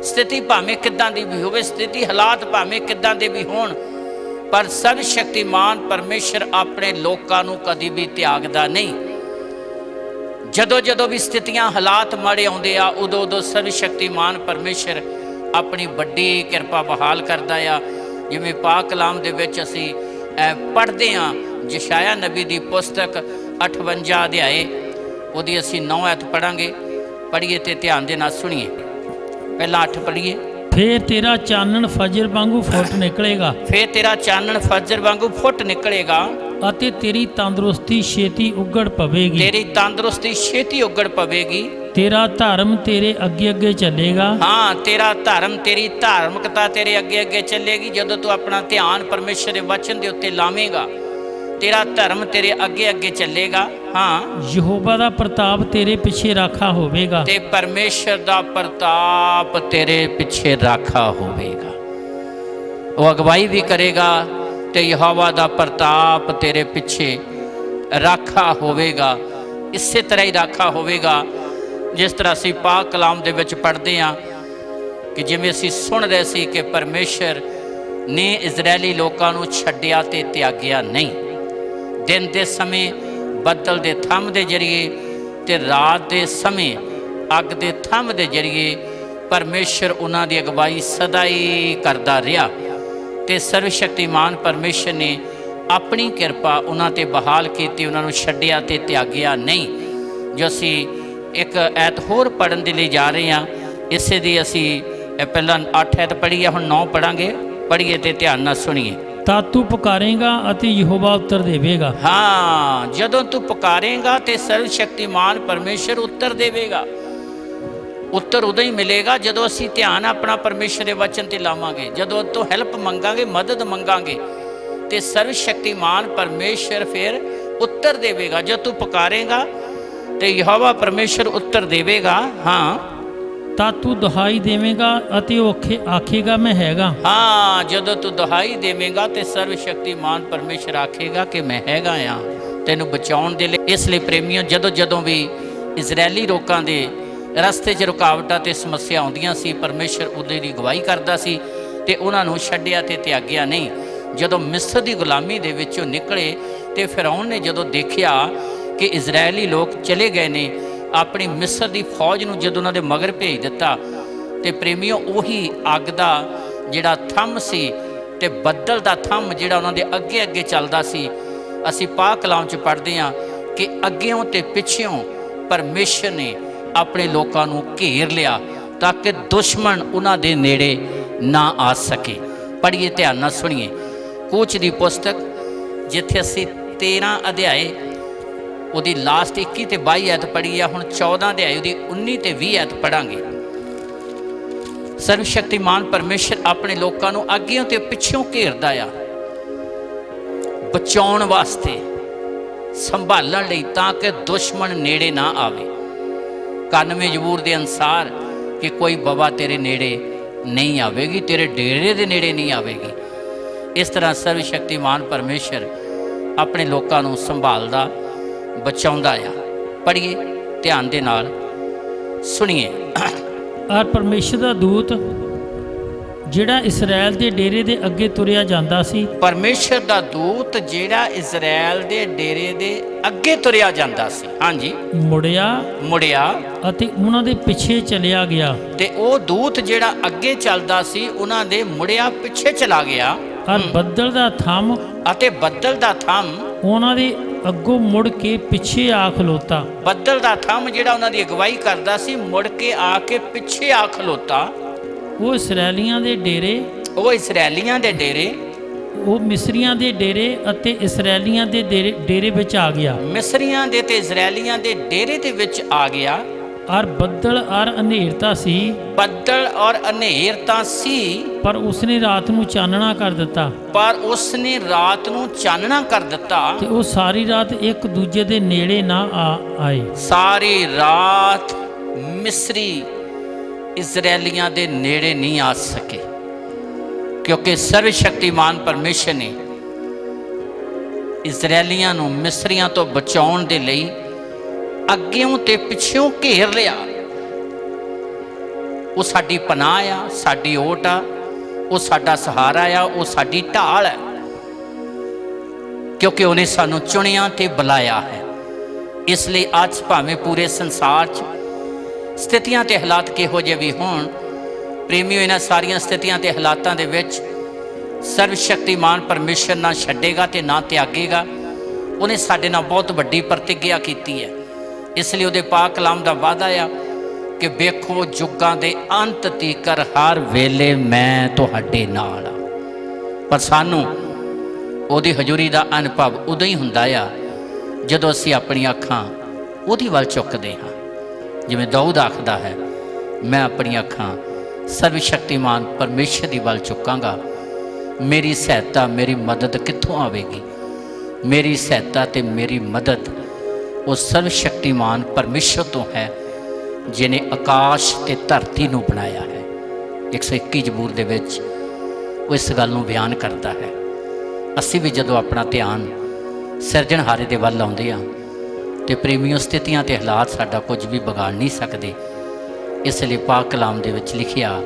ਸਥਿਤੀ ਭਾਵੇਂ ਕਿੱਦਾਂ ਦੀ ਵੀ ਹੋਵੇ, ਸਥਿਤੀ ਹਾਲਾਤ ਭਾਵੇਂ ਕਿੱਦਾਂ ਦੇ ਵੀ ਹੋਣ, ਪਰ ਸਰਵ ਸ਼ਕਤੀਮਾਨ ਪਰਮੇਸ਼ਰ ਆਪਣੇ ਲੋਕਾਂ ਨੂੰ ਕਦੀ ਵੀ ਤਿਆਗਦਾ ਨਹੀਂ। ਜਦੋਂ ਜਦੋਂ ਵੀ ਸਥਿਤੀਆਂ ਹਾਲਾਤ ਮਾੜੇ ਆਉਂਦੇ ਆ, ਉਦੋਂ ਉਦੋਂ ਸਰਵ ਸ਼ਕਤੀਮਾਨ ਪਰਮੇਸ਼ਰ ਆਪਣੀ ਵੱਡੀ ਕਿਰਪਾ ਬਹਾਲ ਕਰਦਾ ਆ। ਜਿਵੇਂ ਪਾਕ ਕਲਾਮ ਦੇ ਵਿੱਚ ਅਸੀਂ ਪੜ੍ਹਦੇ ਹਾਂ, ਯਸ਼ਾਇਆ ਨਬੀ ਦੀ ਪੁਸਤਕ 58 ਅਧਿਆਏ, ਉਹਦੀ ਅਸੀਂ 9 ਐਤ ਪੜ੍ਹੀਏ ਤੇ ਧਿਆਨ ਦੇ ਨਾਲ ਸੁਣੀਏ। ਪਹਿਲਾਂ 8 ਪੜ੍ਹੀਏ। ਫੇਰ ਤੇਰਾ ਚਾਨਣ ਫਜਰ ਵਾਂਗੂ ਫੁੱਟ ਨਿਕਲੇਗਾ, ਫੇਰ ਤੇਰਾ ਚਾਨਣ ਫਜਰ ਵਾਂਗੂ ਫੁੱਟ ਨਿਕਲੇਗਾ ਅਤੇ ਤੇਰੀ ਤੰਦਰੁਸਤੀ ਛੇਤੀ ਉਗੜ ਪਵੇਗੀ। ਤੇਰੀ ਤੰਦਰੁਸਤੀ ਛੇਤੀ ਉਗੜ ਪਵੇਗੀ। ਤੇਰਾ ਧਰਮ ਤੇਰੇ ਅੱਗੇ ਅੱਗੇ ਚੱਲੇਗਾ। ਹਾਂ, ਤੇਰਾ ਧਰਮ, ਤੇਰੀ ਧਾਰਮਿਕਤਾ ਤੇਰੇ ਅੱਗੇ ਅੱਗੇ ਚੱਲੇਗੀ। ਜਦੋਂ ਤੂੰ ਆਪਣਾ ਧਿਆਨ ਪਰਮੇਸ਼ਰ ਦੇ ਵਚਨ ਦੇ ਉੱਤੇ ਲਾਵੇਂਗਾ, ਤੇਰਾ ਧਰਮ ਤੇਰੇ ਅੱਗੇ ਅੱਗੇ ਚੱਲੇਗਾ। ਹਾਂ, ਯਹੋਵਾ ਦਾ ਪ੍ਰਤਾਪ ਤੇਰੇ ਪਿੱਛੇ ਰਾਖਾ ਹੋਵੇਗਾ। ਤੇ ਪਰਮੇਸ਼ਰ ਦਾ ਪ੍ਰਤਾਪ ਤੇਰੇ ਪਿੱਛੇ ਰਾਖਾ ਹੋਵੇਗਾ। ਉਹ ਅਗਵਾਈ ਵੀ ਕਰੇਗਾ ਤੇ ਯਹੋਵਾ ਦਾ ਪ੍ਰਤਾਪ ਤੇਰੇ ਪਿੱਛੇ ਰਾਖਾ ਹੋਵੇਗਾ। ਇਸੇ ਤਰ੍ਹਾਂ ਹੀ ਰਾਖਾ ਹੋਵੇਗਾ ਜਿਸ ਤਰ੍ਹਾਂ ਅਸੀਂ ਪਾਕ ਕਲਾਮ ਦੇ ਵਿੱਚ ਪੜ੍ਹਦੇ ਹਾਂ ਕਿ ਜਿਵੇਂ ਅਸੀਂ ਸੁਣ ਰਹੇ ਸੀ ਕਿ ਪਰਮੇਸ਼ਰ ਨੇ ਇਜ਼ਰਾਇਲੀ ਲੋਕਾਂ ਨੂੰ ਛੱਡਿਆ ਤੇ ਤਿਆਗਿਆ ਨਹੀਂ। ਦਿਨ ਦੇ ਸਮੇਂ ਬੱਦਲ ਦੇ ਥੰਮ ਦੇ ਜ਼ਰੀਏ ਤੇ ਰਾਤ ਦੇ ਸਮੇਂ ਅੱਗ ਦੇ ਥੰਮ ਦੇ ਜ਼ਰੀਏ ਪਰਮੇਸ਼ਰ ਉਹਨਾਂ ਦੀ ਅਗਵਾਈ ਸਦਾ ਹੀ ਕਰਦਾ ਰਿਹਾ। ਤੇ ਸਰਵ ਸ਼ਕਤੀਮਾਨ ਪਰਮੇਸ਼ਰ ਨੇ ਆਪਣੀ ਕਿਰਪਾ ਉਹਨਾਂ ਤੇ ਬਹਾਲ ਕੀਤੀ, ਉਹਨਾਂ ਨੂੰ ਛੱਡਿਆ ਤੇ ਤਿਆਗਿਆ ਨਹੀਂ। ਜੋ ਅਸੀਂ ਇੱਕ ਐਤ ਹੋਰ ਪੜ੍ਹਨ ਦੇ ਲਈ ਜਾ ਰਹੇ ਹਾਂ, ਇਸੇ ਦੀ ਅਸੀਂ ਪਹਿਲਾਂ 8 ਐਤ ਪੜ੍ਹੀ ਆ, ਹੁਣ 9 ਪੜ੍ਹੀਏ ਤੇ ਧਿਆਨ ਨਾਲ ਸੁਣੀਏ। ਤਾਂ ਤੂੰ ਪੁਕਾਰੇਂਗਾ ਅਤੇ ਯਹੋਵਾ ਉੱਤਰ ਦੇਵੇਗਾ। ਹਾਂ, ਜਦੋਂ ਤੂੰ ਪੁਕਾਰੇਂਗਾ ਤੇ ਸਰਵ ਸ਼ਕਤੀਮਾਨ ਪਰਮੇਸ਼ਰ ਉੱਤਰ ਦੇਵੇਗਾ। ਉੱਤਰ ਉਦੋਂ ਹੀ ਮਿਲੇਗਾ ਜਦੋਂ ਅਸੀਂ ਧਿਆਨ ਆਪਣਾ ਪਰਮੇਸ਼ਰ ਦੇ ਵਚਨ ਤੇ ਲਾਵਾਂਗੇ, ਜਦੋਂ ਉਹ ਤੋਂ ਹੈਲਪ ਮੰਗਾਂਗੇ, ਮਦਦ ਮੰਗਾਂਗੇ, ਤੇ ਸਰਵ ਸ਼ਕਤੀਮਾਨ ਪਰਮੇਸ਼ਰ ਫਿਰ ਉੱਤਰ ਦੇਵੇਗਾ। ਜਦ ਤੂੰ ਪੁਕਾਰੇਂਗਾ ਤੇ ਯਹੋਵਾ ਪਰਮੇਸ਼ਰ ਉੱਤਰ ਦੇਵੇਗਾ। ਹਾਂ, ਤਾਂ ਤੂੰ ਦੁਹਾਈ ਦੇਵੇਂਗਾ ਅਤੇ ਉਹ ਆਖੇਗਾ ਮੈਂ ਹੈਗਾ। ਹਾਂ, ਜਦੋਂ ਤੂੰ ਦੁਹਾਈ ਦੇਵੇਂਗਾ ਤੇ ਸਰਵ ਸ਼ਕਤੀਮਾਨ ਪਰਮੇਸ਼ਰ ਆਖੇਗਾ ਕਿ ਮੈਂ ਹੈਗਾ ਆ ਤੈਨੂੰ ਬਚਾਉਣ ਦੇ ਲਈ। ਇਸ ਲਈ ਪ੍ਰੇਮੀਓ, ਜਦੋਂ ਜਦੋਂ ਵੀ ਇਜ਼ਰਾਇਲੀ ਲੋਕਾਂ ਦੇ ਰਸਤੇ 'ਚ ਰੁਕਾਵਟਾਂ ਤੇ ਸਮੱਸਿਆ ਆਉਂਦੀਆਂ ਸੀ, ਪਰਮੇਸ਼ਰ ਉਹਦੇ ਦੀ ਅਗਵਾਈ ਕਰਦਾ ਸੀ ਤੇ ਉਹਨਾਂ ਨੂੰ ਛੱਡਿਆ ਤੇ ਤਿਆਗਿਆ ਨਹੀਂ। ਜਦੋਂ ਮਿਸਰ ਦੀ ਗੁਲਾਮੀ ਦੇ ਵਿੱਚੋਂ ਨਿਕਲੇ ਤੇ ਫਿਰੌਨ ਨੇ ਜਦੋਂ ਦੇਖਿਆ ਕਿ ਇਜ਼ਰਾਇਲੀ ਲੋਕ ਚਲੇ ਗਏ ਨੇ, ਆਪਣੀ ਮਿਸਰ ਦੀ ਫੌਜ ਨੂੰ ਜਦੋਂ ਉਹਨਾਂ ਦੇ ਮਗਰ ਭੇਜ ਦਿੱਤਾ, ਤੇ ਪ੍ਰੇਮੀਓ ਉਹੀ ਅੱਗ ਦਾ ਜਿਹੜਾ ਥੰਮ ਸੀ ਤੇ ਬੱਦਲ ਦਾ ਥੰਮ ਜਿਹੜਾ ਉਹਨਾਂ ਦੇ ਅੱਗੇ ਅੱਗੇ ਚੱਲਦਾ ਸੀ। ਅਸੀਂ ਪਾਕ ਕਲਾਮ 'ਚ ਪੜ੍ਹਦੇ ਹਾਂ ਕਿ ਅੱਗਿਓਂ ਤੇ ਪਿੱਛਿਓਂ ਪਰਮੇਸ਼ਰ ਨੇ ਆਪਣੇ ਲੋਕਾਂ ਨੂੰ ਘੇਰ ਲਿਆ ਤਾਂ ਕਿ ਦੁਸ਼ਮਣ ਉਹਨਾਂ ਦੇ ਨੇੜੇ ਨਾ ਆ ਸਕੇ। ਪੜ੍ਹੀਏ, ਧਿਆਨ ਨਾਲ ਸੁਣੀਏ। ਕੂਚ ਦੀ ਪੁਸਤਕ ਜਿੱਥੇ ਅਸੀਂ 13 ਅਧਿਆਏ ਉਹਦੀ ਲਾਸਟ 21 ਤੇ 22 ਐਤ ਪੜ੍ਹੀ ਆ, ਹੁਣ 14 ਅਧਿਆਏ ਉਹਦੀ 19 ਤੇ 20 ਐਤ ਪੜ੍ਹਾਂਗੇ। ਸਰਵ ਸ਼ਕਤੀਮਾਨ ਪਰਮੇਸ਼ਰ ਆਪਣੇ ਲੋਕਾਂ ਨੂੰ ਅੱਗਿਓਂ ਤੇ ਪਿੱਛੋਂ ਘੇਰਦਾ ਆ, ਬਚਾਉਣ ਵਾਸਤੇ, ਸੰਭਾਲਣ ਲਈ, ਤਾਂ ਕਿ ਦੁਸ਼ਮਣ ਨੇੜੇ ਨਾ ਆਵੇ। 91 ਜ਼ਬੂਰ ਦੇ ਅਨੁਸਾਰ ਕਿ ਕੋਈ ਬਵਾ ਤੇਰੇ ਨੇੜੇ ਨਹੀਂ ਆਵੇਗੀ, ਤੇਰੇ ਡੇਰੇ ਦੇ ਨੇੜੇ ਨਹੀਂ ਆਵੇਗੀ। ਇਸ ਤਰ੍ਹਾਂ ਸਰਵ ਸ਼ਕਤੀਮਾਨ ਪਰਮੇਸ਼ਰ ਆਪਣੇ ਲੋਕਾਂ ਨੂੰ ਸੰਭਾਲਦਾ, ਬਚਾਉਂਦਾ ਆ। ਪੜ੍ਹੀਏ ਧਿਆਨ ਦੇ ਨਾਲ, ਸੁਣੀਏ। ਔਰ ਪਰਮੇਸ਼ਰ ਦਾ ਦੂਤ ਜਿਹੜਾ ਇਸਰਾਇਲ ਦੇ ਡੇਰੇ ਦੇ ਅੱਗੇ ਤੁਰਿਆ ਜਾਂਦਾ ਸੀ, ਪਰਮੇਸ਼ਰ ਦਾ ਦੂਤ ਜਿਹੜਾ ਇਜ਼ਰਾਇਲ ਦੇ ਡੇਰੇ ਦੇ ਅੱਗੇ ਤੁਰਿਆ ਜਾਂਦਾ ਸੀ, ਹਾਂਜੀ, ਮੁੜਿਆ ਅਤੇ ਉਹਨਾਂ ਦੇ ਪਿੱਛੇ ਚਲਿਆ ਗਿਆ। ਤੇ ਉਹ ਦੂਤ ਜਿਹੜਾ ਅੱਗੇ ਚੱਲਦਾ ਸੀ ਉਹਨਾਂ ਦੇ ਮੁੜਿਆ ਪਿੱਛੇ ਚਲਾ ਗਿਆ। ਔਰ ਬੱਦਲ ਦਾ ਥੰਮ ਅਤੇ ਬੱਦਲ ਦਾ ਥੰਮ ਉਹਨਾਂ ਦੇ ਅੱਗੋਂ ਮੁੜ ਕੇ ਪਿੱਛੇ ਆ ਖਲੋਤਾ। ਬੱਦਲ ਦਾ ਥੰਮ ਜਿਹੜਾ ਉਹਨਾਂ ਦੀ ਅਗਵਾਈ ਕਰਦਾ ਸੀ, ਮੁੜ ਕੇ ਆ ਕੇ ਪਿੱਛੇ ਆ ਖਲੋਤਾ। ਉਹ ਇਸਰਾਏਲੀਆਂ ਦੇ ਡੇਰੇ, ਉਹ ਇਸਰਾਏਲੀਆਂ ਦੇ ਡੇਰੇ, ਉਹ ਮਿਸਰੀਆਂ ਦੇ ਡੇਰੇ ਅਤੇ ਇਸਰਾਏਲੀਆਂ ਦੇ ਡੇਰੇ ਵਿੱਚ ਆ ਗਿਆ। ਮਿਸਰੀਆਂ ਦੇ ਤੇ ਇਸਰਾਏਲੀਆਂ ਦੇ ਡੇਰੇ ਦੇ ਵਿੱਚ ਆ ਗਿਆ। ਔਰ ਬੱਦਲ ਔਰ ਹਨੇਰਤਾ ਸੀ, ਬੱਦਲ ਔਰ ਹਨੇਰਤਾ ਸੀ, ਪਰ ਉਸਨੇ ਰਾਤ ਨੂੰ ਚਾਨਣਾ ਕਰ ਦਿੱਤਾ। ਪਰ ਉਸਨੇ ਰਾਤ ਨੂੰ ਚਾਨਣਾ ਕਰ ਦਿੱਤਾ। ਤੇ ਉਹ ਸਾਰੀ ਰਾਤ ਇੱਕ ਦੂਜੇ ਦੇ ਨੇੜੇ ਨਾ ਆਏ। ਸਾਰੀ ਰਾਤ ਮਿਸਰੀ ਇਜ਼ਰਾਈਲੀਆਂ ਦੇ ਨੇੜੇ ਨਹੀਂ ਆ ਸਕੇ, ਕਿਉਂਕਿ ਸਰਵ ਸ਼ਕਤੀਮਾਨ ਪਰਮੇਸ਼ਰ ਨੇ ਇਜ਼ਰਾਈਲੀਆਂ ਨੂੰ ਮਿਸਰੀਆਂ ਤੋਂ ਬਚਾਉਣ ਦੇ ਲਈ ਅੱਗਿਓਂ ਤੇ ਪਿੱਛੋਂ ਘੇਰ ਲਿਆ। ਉਹ ਸਾਡੀ ਪਨਾਹ ਆ, ਸਾਡੀ ਓਟ ਆ, ਉਹ ਸਾਡਾ ਸਹਾਰਾ ਆ, ਉਹ ਸਾਡੀ ਢਾਲ ਹੈ, ਕਿਉਂਕਿ ਉਹਨੇ ਸਾਨੂੰ ਚੁਣਿਆ ਤੇ ਬੁਲਾਇਆ ਹੈ। ਇਸ ਲਈ ਅੱਜ ਭਾਵੇਂ ਪੂਰੇ ਸੰਸਾਰ 'ਚ ਸਥਿਤੀਆਂ ਤੇ ਹਾਲਾਤ ਕਿਹੋ ਜਿਹੇ ਵੀ ਹੋਣ, ਪ੍ਰੇਮੀਓ, ਇਹਨਾਂ ਸਾਰੀਆਂ ਸਥਿਤੀਆਂ ਤੇ ਹਾਲਾਤਾਂ ਦੇ ਵਿੱਚ ਸਰਵ ਸ਼ਕਤੀਮਾਨ ਪਰਮੇਸ਼ਰ ਨਾ ਛੱਡੇਗਾ ਤੇ ਨਾ ਤਿਆਗੇਗਾ। ਉਹਨੇ ਸਾਡੇ ਨਾਲ ਬਹੁਤ ਵੱਡੀ ਪ੍ਰਤਿੱਗਿਆ ਕੀਤੀ ਹੈ। ਇਸ ਲਈ ਉਹਦੇ ਪਾਕ ਕਲਾਮ ਦਾ ਵਾਅਦਾ ਆ ਕਿ ਵੇਖੋ ਯੁੱਗਾਂ ਦੇ ਅੰਤ ਤੀਕਰ ਹਰ ਵੇਲੇ ਮੈਂ ਤੁਹਾਡੇ ਨਾਲ ਆ। ਪਰ ਸਾਨੂੰ ਉਹਦੀ ਹਜ਼ੂਰੀ ਦਾ ਅਨੁਭਵ ਉਦੋਂ ਹੀ ਹੁੰਦਾ ਆ ਜਦੋਂ ਅਸੀਂ ਆਪਣੀਆਂ ਅੱਖਾਂ ਉਹਦੀ ਵੱਲ ਚੁੱਕਦੇ ਹਾਂ। ਜਿਵੇਂ ਦਾਊਦ ਆਖਦਾ ਹੈ, ਮੈਂ ਆਪਣੀਆਂ ਅੱਖਾਂ ਸਰਵ ਸ਼ਕਤੀਮਾਨ ਪਰਮੇਸ਼ਰ ਦੀ ਵੱਲ ਚੁੱਕਾਂਗਾ। ਮੇਰੀ ਸਹਾਇਤਾ, ਮੇਰੀ ਮਦਦ ਕਿੱਥੋਂ ਆਵੇਗੀ? ਮੇਰੀ ਸਹਾਇਤਾ ਤੇ ਮੇਰੀ ਮਦਦ ਉਹ ਸਰਵ ਸ਼ਕਤੀਮਾਨ ਪਰਮੇਸ਼ਰ ਤੋਂ ਹੈ, ਜਿਨੇ ਆਕਾਸ਼ ਤੇ ਧਰਤੀ ਨੂੰ ਬਣਾਇਆ ਹੈ। 121 ਜ਼ਬੂਰ ਦੇ ਵਿੱਚ ਉਹ ਇਸ ਗੱਲ ਨੂੰ ਬਿਆਨ ਕਰਦਾ ਹੈ। ਅਸੀਂ ਵੀ ਜਦੋਂ ਆਪਣਾ ਧਿਆਨ ਸਿਰਜਣਹਾਰੇ ਦੇ ਵੱਲ ਲਾਉਂਦੇ ਹਾਂ ਤੇ ਪ੍ਰੇਮੀਓ, ਸਥਿਤੀਆਂ ਤੇ ਹਾਲਾਤ ਸਾਡਾ ਕੁਝ ਵੀ ਵਿਗਾੜ ਨਹੀਂ ਸਕਦੇ। ਇਸ ਲਈ ਪਾਕ ਕਲਾਮ ਦੇ ਵਿੱਚ ਲਿਖਿਆ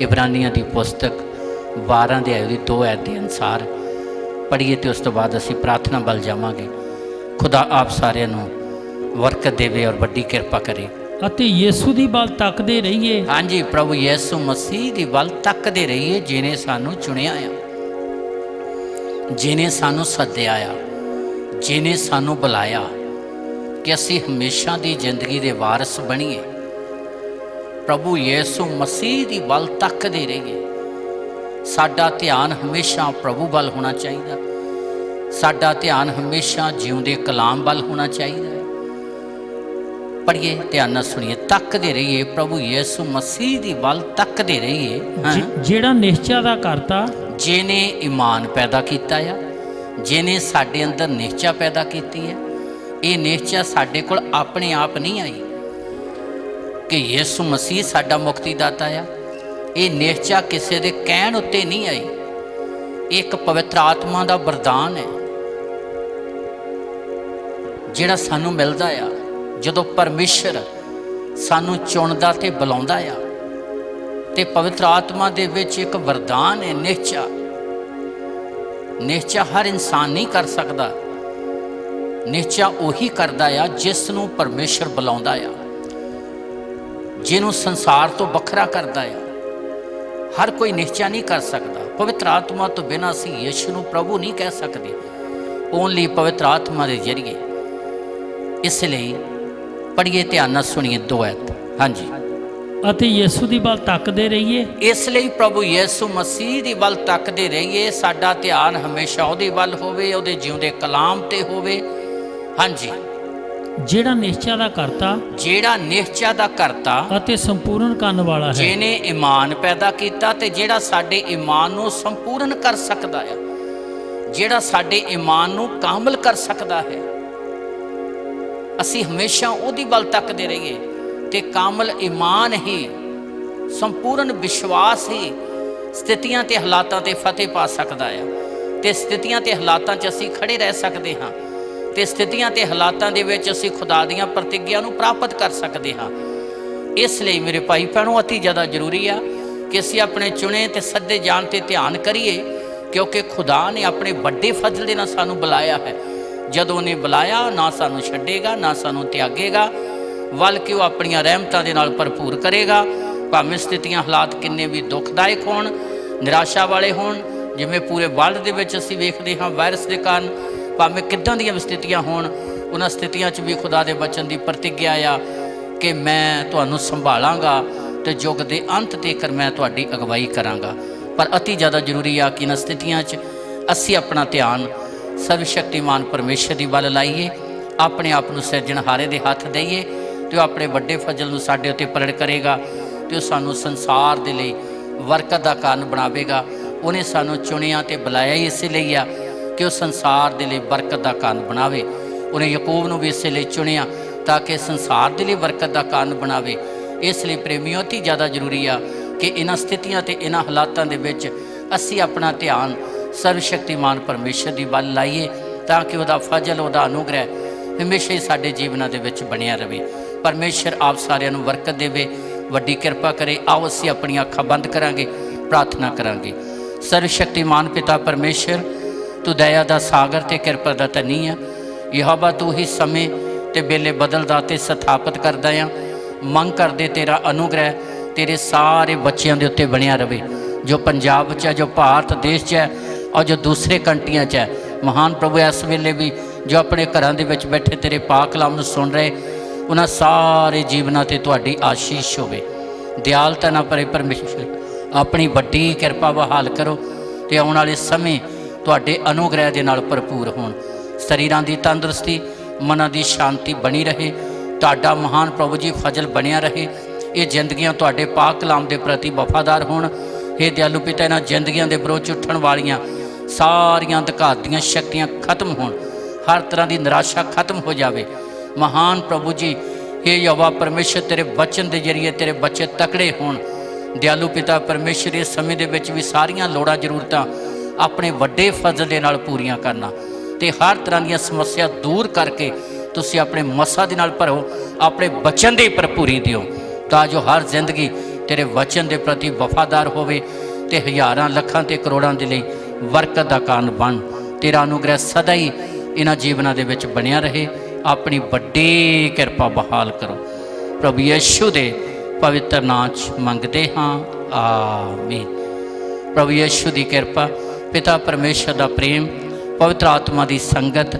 ਇਬਰਾਨੀਆਂ ਦੀ ਪੁਸਤਕ 12 ਅਧਿਆਇ ਦੀ 2 ਐਤ ਦੇ ਅਨੁਸਾਰ ਪੜ੍ਹੀਏ ਤੇ ਉਸ ਤੋਂ ਬਾਅਦ ਅਸੀਂ ਪ੍ਰਾਰਥਨਾ ਵੱਲ ਜਾਵਾਂਗੇ। ਖੁਦਾ ਆਪ ਸਾਰਿਆਂ ਨੂੰ ਬਰਕਤ ਦੇਵੇ ਔਰ ਵੱਡੀ ਕਿਰਪਾ ਕਰੇ। ਅਤੇ ਯਿਸੂ ਦੀ ਵੱਲ ਤੱਕਦੇ ਰਹੀਏ। ਹਾਂਜੀ, ਪ੍ਰਭੂ ਯਿਸੂ ਮਸੀਹ ਦੀ ਵੱਲ ਤੱਕਦੇ ਰਹੀਏ, ਜਿਨੇ ਸਾਨੂੰ ਚੁਣਿਆ ਆ, ਜਿਨੇ ਸਾਨੂੰ ਸੱਦਿਆ ਆ, ਜਿਨੇ ਸਾਨੂੰ ਬੁਲਾਇਆ ਕਿ ਅਸੀਂ ਹਮੇਸ਼ਾ ਦੀ ਜ਼ਿੰਦਗੀ ਦੇ ਵਾਰਿਸ ਬਣੀਏ। ਪ੍ਰਭੂ ਯਿਸੂ ਮਸੀਹ ਦੀ ਵੱਲ ਤੱਕਦੇ ਰਹੀਏ। ਸਾਡਾ ਧਿਆਨ ਹਮੇਸ਼ਾ ਪ੍ਰਭੂ ਵੱਲ ਹੋਣਾ ਚਾਹੀਦਾ। ਸਾਡਾ ਧਿਆਨ ਹਮੇਸ਼ਾ ਜਿਉਂਦੇ ਕਲਾਮ ਵੱਲ ਹੋਣਾ ਚਾਹੀਦਾ ਹੈ। ਪੜ੍ਹੀਏ, ਧਿਆਨ ਨਾਲ ਸੁਣੀਏ। ਤੱਕਦੇ ਰਹੀਏ, ਪ੍ਰਭੂ ਯਿਸੂ ਮਸੀਹ ਦੀ ਵੱਲ ਤੱਕਦੇ ਰਹੀਏ। ਜਿਹੜਾ ਨਿਸ਼ਚਾ ਦਾ ਕਰਤਾ, ਜਿਨੇ ਈਮਾਨ ਪੈਦਾ ਕੀਤਾ ਆ, ਜਿਨੇ ਸਾਡੇ ਅੰਦਰ ਨਿਸ਼ਚਾ ਪੈਦਾ ਕੀਤੀ ਹੈ। ਇਹ ਨਿਸ਼ਚਾ ਸਾਡੇ ਕੋਲ ਆਪਣੇ ਆਪ ਨਹੀਂ ਆਈ ਕਿ ਯਿਸੂ ਮਸੀਹ ਸਾਡਾ ਮੁਕਤੀਦਾਤਾ ਆ। ਇਹ ਨਿਸ਼ਚਾ ਕਿਸੇ ਦੇ ਕਹਿਣ ਉੱਤੇ ਨਹੀਂ ਆਈ। ਇਹ ਇੱਕ ਪਵਿੱਤਰ ਆਤਮਾ ਦਾ ਵਰਦਾਨ ਹੈ ਜਿਹੜਾ ਸਾਨੂੰ ਮਿਲਦਾ ਆ ਜਦੋਂ ਪਰਮੇਸ਼ਰ ਸਾਨੂੰ ਚੁਣਦਾ ਤੇ ਬੁਲਾਉਂਦਾ ਆ। ਤੇ ਪਵਿੱਤਰ ਆਤਮਾ ਦੇ ਵਿੱਚ ਇੱਕ ਵਰਦਾਨ ਹੈ ਨਿਸ਼ਚਾ। ਨਿਸ਼ਚਾ ਹਰ ਇਨਸਾਨ ਨਹੀਂ ਕਰ ਸਕਦਾ। ਨਿਸ਼ਚਾ ਉਹੀ ਕਰਦਾ ਆ ਜਿਸ ਨੂੰ ਪਰਮੇਸ਼ਰ ਬੁਲਾਉਂਦਾ ਆ, ਜਿਹਨੂੰ ਸੰਸਾਰ ਤੋਂ ਵੱਖਰਾ ਕਰਦਾ ਆ। ਹਰ ਕੋਈ ਨਿਸ਼ਚਾ ਨਹੀਂ ਕਰ ਸਕਦਾ। ਪਵਿੱਤਰ ਆਤਮਾ ਤੋਂ ਬਿਨਾਂ ਅਸੀਂ ਯਿਸੂ ਨੂੰ ਪ੍ਰਭੂ ਨਹੀਂ ਕਹਿ ਸਕਦੇ। ਓਨਲੀ ਪਵਿੱਤਰ ਆਤਮਾ ਦੇ ਜ਼ਰੀਏ। ਇਸ ਲਈ ਪੜ੍ਹੀਏ, ਧਿਆਨ ਨਾਲ ਸੁਣੀਏ 2 ਐਤ। ਹਾਂਜੀ, ਅਤੇ ਯਿਸੂ ਦੀ ਵੱਲ ਤੱਕਦੇ ਰਹੀਏ। ਇਸ ਲਈ ਪ੍ਰਭੂ ਯਿਸੂ ਮਸੀਹ ਦੀ ਵੱਲ ਤੱਕਦੇ ਰਹੀਏ। ਸਾਡਾ ਧਿਆਨ ਹਮੇਸ਼ਾ ਉਹਦੇ ਵੱਲ ਹੋਵੇ, ਉਹਦੇ ਜਿਉਂਦੇ ਕਲਾਮ ਤੇ ਹੋਵੇ। ਹਾਂਜੀ, ਜਿਹੜਾ ਨਿਸ਼ਚਾ ਦਾ ਕਰਤਾ ਜਿਹੜਾ ਨਿਸ਼ਚਾ ਦਾ ਕਰਤਾ ਅਤੇ ਸੰਪੂਰਨ ਕਰਨ ਵਾਲਾ ਹੈ, ਜਿਹਨੇ ਈਮਾਨ ਪੈਦਾ ਕੀਤਾ ਤੇ ਜਿਹੜਾ ਸਾਡੇ ਈਮਾਨ ਨੂੰ ਸੰਪੂਰਨ ਕਰ ਸਕਦਾ ਹੈ, ਜਿਹੜਾ ਸਾਡੇ ਈਮਾਨ ਨੂੰ ਕਾਮਲ ਕਰ ਸਕਦਾ ਹੈ। ਅਸੀਂ ਹਮੇਸ਼ਾ ਉਹਦੀ ਵੱਲ ਤੱਕਦੇ ਰਹੀਏ ਤੇ ਕਾਮਲ ਈਮਾਨ ਹੀ, ਸੰਪੂਰਨ ਵਿਸ਼ਵਾਸ ਹੀ ਸਥਿਤੀਆਂ ਤੇ ਹਾਲਾਤਾਂ ਤੇ ਫਤਿਹ ਪਾ ਸਕਦਾ ਹੈ ਤੇ ਸਥਿਤੀਆਂ ਤੇ ਹਾਲਾਤਾਂ 'ਚ ਅਸੀਂ ਖੜੇ ਰਹਿ ਸਕਦੇ ਹਾਂ ਤੇ ਸਥਿਤੀਆਂ ਤੇ ਹਾਲਾਤਾਂ ਦੇ ਵਿੱਚ ਅਸੀਂ ਖੁਦਾ ਦੀਆਂ ਪ੍ਰਤਿੱਗਿਆ ਨੂੰ ਪ੍ਰਾਪਤ ਕਰ ਸਕਦੇ ਹਾਂ। ਇਸ ਲਈ ਮੇਰੇ ਭਾਈ ਭੈਣੋ, ਅਤੀ ਜ਼ਿਆਦਾ ਜ਼ਰੂਰੀ ਆ ਕਿ ਅਸੀਂ ਆਪਣੇ ਚੁਣੇ ਤੇ ਸੱਦੇ ਜਾਣ ਤੇ ਧਿਆਨ ਕਰੀਏ, ਕਿਉਂਕਿ ਖੁਦਾ ਨੇ ਆਪਣੇ ਵੱਡੇ ਫਜ਼ਲ ਦੇ ਨਾਲ ਸਾਨੂੰ ਬੁਲਾਇਆ ਹੈ। ਜਦੋਂ ਉਹਨੇ ਬੁਲਾਇਆ, ਨਾ ਸਾਨੂੰ ਛੱਡੇਗਾ ਨਾ ਸਾਨੂੰ ਤਿਆਗੇਗਾ, ਬਲਕਿ ਉਹ ਆਪਣੀਆਂ ਰਹਿਮਤਾਂ ਦੇ ਨਾਲ ਭਰਪੂਰ ਕਰੇਗਾ। ਭਾਵੇਂ ਸਥਿਤੀਆਂ ਹਾਲਾਤ ਕਿੰਨੇ ਵੀ ਦੁਖਦਾਇਕ ਹੋਣ, ਨਿਰਾਸ਼ਾ ਵਾਲੇ ਹੋਣ, ਜਿਵੇਂ ਪੂਰੇ ਵਰਲਡ ਦੇ ਵਿੱਚ ਅਸੀਂ ਵੇਖਦੇ ਹਾਂ ਵਾਇਰਸ ਦੇ ਕਾਰਨ, ਭਾਵੇਂ ਕਿੱਦਾਂ ਦੀਆਂ ਵੀ ਸਥਿਤੀਆਂ ਹੋਣ, ਉਹਨਾਂ ਸਥਿਤੀਆਂ 'ਚ ਵੀ ਖੁਦਾ ਦੇ ਵਚਨ ਦੀ ਪ੍ਰਤਿੱਗਿਆ ਆ ਕਿ ਮੈਂ ਤੁਹਾਨੂੰ ਸੰਭਾਲਾਂਗਾ ਤੇ ਯੁੱਗ ਦੇ ਅੰਤ ਤੀਕਰ ਮੈਂ ਤੁਹਾਡੀ ਅਗਵਾਈ ਕਰਾਂਗਾ। ਪਰ ਅਤੀ ਜ਼ਿਆਦਾ ਜ਼ਰੂਰੀ ਆ ਕਿ ਇਹਨਾਂ ਸਥਿਤੀਆਂ 'ਚ ਅਸੀਂ ਆਪਣਾ ਧਿਆਨ ਸਰਵਸ਼ਕਤੀਮਾਨ ਪਰਮੇਸ਼ਰ ਦੀ ਵੱਲ ਲਾਈਏ, ਆਪਣੇ ਆਪ ਨੂੰ ਸਿਰਜਣਹਾਰੇ ਦੇ ਹੱਥ ਦੇਈਏ ਤੇ ਉਹ ਆਪਣੇ ਵੱਡੇ ਫਜ਼ਲ ਨੂੰ ਸਾਡੇ ਉੱਤੇ ਪ੍ਰਗਟ ਕਰੇਗਾ ਤੇ ਉਹ ਸਾਨੂੰ ਸੰਸਾਰ ਦੇ ਲਈ ਬਰਕਤ ਦਾ ਕਾਰਨ ਬਣਾਵੇਗਾ। ਉਹਨੇ ਸਾਨੂੰ ਚੁਣਿਆ ਤੇ ਬੁਲਾਇਆ ਹੀ ਇਸੇ ਲਈ ਆ ਕਿ ਉਹ ਸੰਸਾਰ ਦੇ ਲਈ ਬਰਕਤ ਦਾ ਕਾਰਨ ਬਣਾਵੇ। ਉਹਨੇ ਯਾਕੂਬ ਨੂੰ ਵੀ ਇਸੇ ਲਈ ਚੁਣਿਆ ਤਾਂ ਕਿ ਸੰਸਾਰ ਦੇ ਲਈ ਬਰਕਤ ਦਾ ਕਾਰਨ ਬਣਾਵੇ। ਇਸ ਲਈ ਪ੍ਰੇਮੀਓ, ਅਤੀ ਜ਼ਿਆਦਾ ਜ਼ਰੂਰੀ ਆ ਕਿ ਇਹਨਾਂ ਸਥਿਤੀਆਂ ਤੇ ਇਹਨਾਂ ਹਾਲਾਤਾਂ ਦੇ ਵਿੱਚ ਅਸੀਂ ਆਪਣਾ ਧਿਆਨ ਸਰਵਸ਼ਕਤੀਮਾਨ ਪਰਮੇਸ਼ਰ ਦੀ ਵੱਲ ਲਾਈਏ ਤਾਂ ਕਿ ਉਹਦਾ ਫਜ਼ਲ, ਉਹਦਾ ਅਨੁਗ੍ਰਹਿ ਹਮੇਸ਼ਾ ਹੀ ਸਾਡੇ ਜੀਵਨਾਂ ਦੇ ਵਿੱਚ ਬਣਿਆ ਰਹੇ। ਪਰਮੇਸ਼ਰ ਆਪ ਸਾਰਿਆਂ ਨੂੰ ਬਰਕਤ ਦੇਵੇ, ਵੱਡੀ ਕਿਰਪਾ ਕਰੇ। ਆਓ ਅਸੀਂ ਆਪਣੀਆਂ ਅੱਖਾਂ ਬੰਦ ਕਰਾਂਗੇ, ਪ੍ਰਾਰਥਨਾ ਕਰਾਂਗੇ। ਸਰਵਸ਼ਕਤੀਮਾਨ ਪਿਤਾ ਪਰਮੇਸ਼ਰ, ਤੂੰ ਦਇਆ ਦਾ ਸਾਗਰ ਤੇ ਕਿਰਪਾ ਦਾ ਧਨੀ ਆ। ਯਹੋਵਾ, ਤੂੰ ਹੀ ਸਮੇਂ ਤੇ ਵੇਲੇ ਬਦਲਦਾ ਤੇ ਸਥਾਪਿਤ ਕਰਦਾ ਆ। ਮੰਗ ਕਰਦੇ ਤੇਰਾ ਅਨੁਗ੍ਰਹਿ ਤੇਰੇ ਸਾਰੇ ਬੱਚਿਆਂ ਦੇ ਉੱਤੇ ਬਣਿਆ ਰਵੇ, ਜੋ ਪੰਜਾਬ 'ਚ ਹੈ, ਜੋ ਭਾਰਤ ਦੇਸ਼ 'ਚ ਹੈ ਔਰ ਜੋ ਦੂਸਰੇ ਕੰਟਰੀਆਂ 'ਚ ਹੈ। ਮਹਾਨ ਪ੍ਰਭੂ, ਇਸ ਵੇਲੇ ਵੀ ਜੋ ਆਪਣੇ ਘਰਾਂ ਦੇ ਵਿੱਚ ਬੈਠੇ ਤੇਰੇ ਪਾਕ ਕਲਾਮ ਨੂੰ ਸੁਣ ਰਹੇ, ਉਹਨਾਂ ਸਾਰੇ ਜੀਵਨਾਂ ਤੇ ਤੁਹਾਡੀ ਆਸ਼ੀਸ਼ ਹੋਵੇ। ਦਿਆਲਤਾ ਨਾਲ ਭਰੇ ਪਰਮੇਸ਼ਰ, ਆਪਣੀ ਵੱਡੀ ਕਿਰਪਾ ਬਹਾਲ ਕਰੋ ਤੇ ਆਉਣ ਵਾਲੇ ਸਮੇਂ ਤੁਹਾਡੇ ਅਨੁਗ੍ਰਹਿ ਦੇ ਨਾਲ ਭਰਪੂਰ ਹੋਣ। ਸਰੀਰਾਂ ਦੀ ਤੰਦਰੁਸਤੀ, ਮਨਾਂ ਦੀ ਸ਼ਾਂਤੀ ਬਣੀ ਰਹੇ। ਤੁਹਾਡਾ ਮਹਾਨ ਪ੍ਰਭੂ ਜੀ ਫਜ਼ਲ ਬਣਿਆ ਰਹੇ। ਇਹ ਜ਼ਿੰਦਗੀਆਂ ਤੁਹਾਡੇ ਪਾਕ ਕਲਾਮ ਦੇ ਪ੍ਰਤੀ ਵਫਾਦਾਰ ਹੋਣ। ਹੇ ਦਿਆਲੂ ਪਿਤਾ, ਇਹਨਾਂ ਜ਼ਿੰਦਗੀਆਂ ਦੇ ਵਿਰੋਧ 'ਚ ਉੱਠਣ ਵਾਲੀਆਂ ਸਾਰੀਆਂ ਅੰਧਕਾਰ ਦੀਆਂ ਸ਼ਕਤੀਆਂ ਖਤਮ ਹੋਣ। ਹਰ ਤਰ੍ਹਾਂ ਦੀ ਨਿਰਾਸ਼ਾ ਖਤਮ ਹੋ ਜਾਵੇ। ਮਹਾਨ ਪ੍ਰਭੂ ਜੀ, ਹੇ ਯਹੋਵਾ ਪਰਮੇਸ਼ਰ, ਤੇਰੇ ਵਚਨ ਦੇ ਜ਼ਰੀਏ ਤੇਰੇ ਬੱਚੇ ਤਕੜੇ ਹੋਣ। ਦਿਆਲੂ ਪਿਤਾ ਪਰਮੇਸ਼ਰ, ਇਸ ਸਮੇਂ ਦੇ ਵਿੱਚ ਵੀ ਸਾਰੀਆਂ ਲੋੜਾਂ ਜ਼ਰੂਰਤਾਂ ਆਪਣੇ ਵੱਡੇ ਫਜ਼ਲ ਦੇ ਨਾਲ ਪੂਰੀਆਂ ਕਰਨਾ ਤੇ ਹਰ ਤਰ੍ਹਾਂ ਦੀਆਂ ਸਮੱਸਿਆ ਦੂਰ ਕਰਕੇ ਤੁਸੀਂ ਆਪਣੇ ਮਸਾ ਦੇ ਨਾਲ ਭਰੋ, ਆਪਣੇ ਵਚਨ ਦੀ ਭਰਪੂਰੀ ਦਿਓ ਤਾਂ ਜੋ ਹਰ ਜ਼ਿੰਦਗੀ ਤੇਰੇ ਵਚਨ ਦੇ ਪ੍ਰਤੀ ਵਫਾਦਾਰ ਹੋਵੇ ਤੇ ਹਜ਼ਾਰਾਂ ਲੱਖਾਂ ਤੇ ਕਰੋੜਾਂ ਦੇ ਲਈ ਬਰਕਤ ਦਾ ਕਾਰਨ ਬਣ। ਤੇਰਾ ਅਨੁਗ੍ਰਹਿ ਸਦਾ ਹੀ ਇਹਨਾਂ ਜੀਵਨਾਂ ਦੇ ਵਿੱਚ ਬਣਿਆ ਰਹੇ। ਆਪਣੀ ਵੱਡੀ ਕਿਰਪਾ ਬਹਾਲ ਕਰੋ। ਪ੍ਰਭੂ ਯਿਸੂ ਦੇ ਪਵਿੱਤਰ ਨਾਮ 'ਚ ਮੰਗਦੇ ਹਾਂ, ਆਮੀਨ। ਪ੍ਰਭੂ ਯਿਸੂ ਦੀ ਕਿਰਪਾ, ਪਿਤਾ ਪਰਮੇਸ਼ਰ ਦਾ ਪ੍ਰੇਮ, ਪਵਿੱਤਰ ਆਤਮਾ ਦੀ ਸੰਗਤ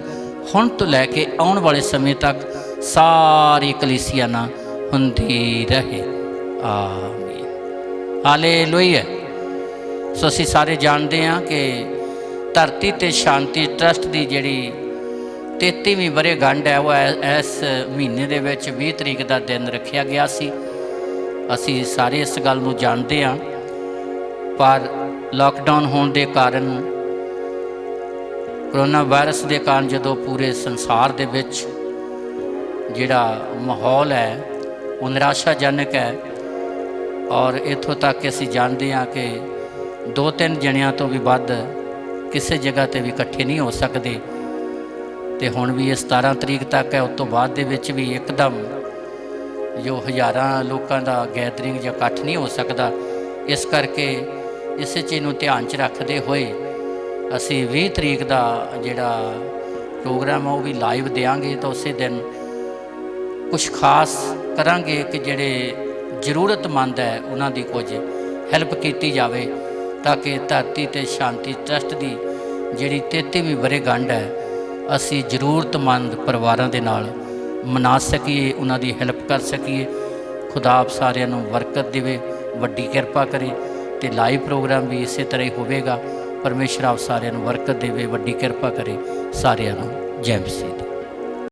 ਹੁਣ ਤੋਂ ਲੈ ਕੇ ਆਉਣ ਵਾਲੇ ਸਮੇਂ ਤੱਕ ਸਾਰੀ ਕਲੀਸਿਆ ਨਾਲ ਹੁੰਦੀ ਰਹੇ, ਆਮੀਨ। ਹਾਲੇਲੂਇਆ। ਸੋ ਅਸੀਂ ਸਾਰੇ ਜਾਣਦੇ ਹਾਂ ਕਿ ਧਰਤੀ ਤੇ ਸ਼ਾਂਤੀ ਟਰਸਟ ਦੀ ਜਿਹੜੀ 33ਵੀਂ ਵਰ੍ਹੇਗੰਢ ਹੈ, ਉਹ ਇਸ ਮਹੀਨੇ ਦੇ ਵਿੱਚ 20 ਤਰੀਕ ਦਾ ਦਿਨ ਰੱਖਿਆ ਗਿਆ ਸੀ। ਅਸੀਂ ਸਾਰੇ ਇਸ ਗੱਲ ਨੂੰ ਜਾਣਦੇ ਹਾਂ, ਪਰ ਲਾਕਡਾਊਨ ਹੋਣ ਦੇ ਕਾਰਨ, ਕਰੋਨਾ ਵਾਇਰਸ ਦੇ ਕਾਰਨ, ਜਦੋਂ ਪੂਰੇ ਸੰਸਾਰ ਦੇ ਵਿੱਚ ਜਿਹੜਾ ਮਾਹੌਲ ਹੈ ਉਹ ਨਿਰਾਸ਼ਾਜਨਕ ਹੈ ਔਰ ਇੱਥੋਂ ਤੱਕ ਕਿ ਅਸੀਂ ਜਾਣਦੇ ਹਾਂ ਕਿ 2-3 ਜਣਿਆਂ ਤੋਂ ਵੀ ਵੱਧ ਕਿਸੇ ਜਗ੍ਹਾ 'ਤੇ ਵੀ ਇਕੱਠੇ ਨਹੀਂ ਹੋ ਸਕਦੇ। ਤੇ ਹੁਣ ਵੀ ਇਹ 17 ਤਰੀਕ ਤੱਕ ਹੈ। ਉਸ ਤੋਂ ਬਾਅਦ ਦੇ ਵਿੱਚ ਵੀ ਇੱਕਦਮ ਜੋ ਹਜ਼ਾਰਾਂ ਲੋਕਾਂ ਦਾ ਗੈਦਰਿੰਗ ਜਾਂ ਇਕੱਠ ਨਹੀਂ ਹੋ ਸਕਦਾ। ਇਸ ਕਰਕੇ ਇਸੇ ਚੀਜ਼ ਨੂੰ ਧਿਆਨ 'ਚ ਰੱਖਦੇ ਹੋਏ ਅਸੀਂ 20 ਤਰੀਕ ਦਾ ਜਿਹੜਾ ਪ੍ਰੋਗਰਾਮ ਆ ਉਹ ਵੀ ਲਾਈਵ ਦਿਆਂਗੇ। ਤਾਂ ਉਸੇ ਦਿਨ ਕੁਛ ਖਾਸ ਕਰਾਂਗੇ ਕਿ ਜਿਹੜੇ ਜ਼ਰੂਰਤਮੰਦ ਹੈ ਉਹਨਾਂ ਦੀ ਕੁਝ ਹੈਲਪ ਕੀਤੀ ਜਾਵੇ ਤਾਂ ਕਿ ਧਰਤੀ ਤੇ ਸ਼ਾਂਤੀ ਟਰਸਟ ਦੀ ਜਿਹੜੀ 33ਵੀਂ ਵਰ੍ਹੇਗੰਢ ਹੈ ਅਸੀਂ ਜ਼ਰੂਰਤਮੰਦ ਪਰਿਵਾਰਾਂ ਦੇ ਨਾਲ ਮਨਾ ਸਕੀਏ, ਉਹਨਾਂ ਦੀ ਹੈਲਪ ਕਰ ਸਕੀਏ। ਖੁਦਾ ਆਪ ਸਾਰਿਆਂ ਨੂੰ ਬਰਕਤ ਦੇਵੇ, ਵੱਡੀ ਕਿਰਪਾ ਕਰੇ ਤੇ ਲਾਈਵ ਪ੍ਰੋਗਰਾਮ ਵੀ ਇਸੇ ਤਰ੍ਹਾਂ ਹੀ ਹੋਵੇਗਾ। ਪਰਮੇਸ਼ਰ ਆਪ ਸਾਰਿਆਂ ਨੂੰ ਬਰਕਤ ਦੇਵੇ, ਵੱਡੀ ਕਿਰਪਾ ਕਰੇ। ਸਾਰਿਆਂ ਨੂੰ ਜੈ ਮਸੀਹ।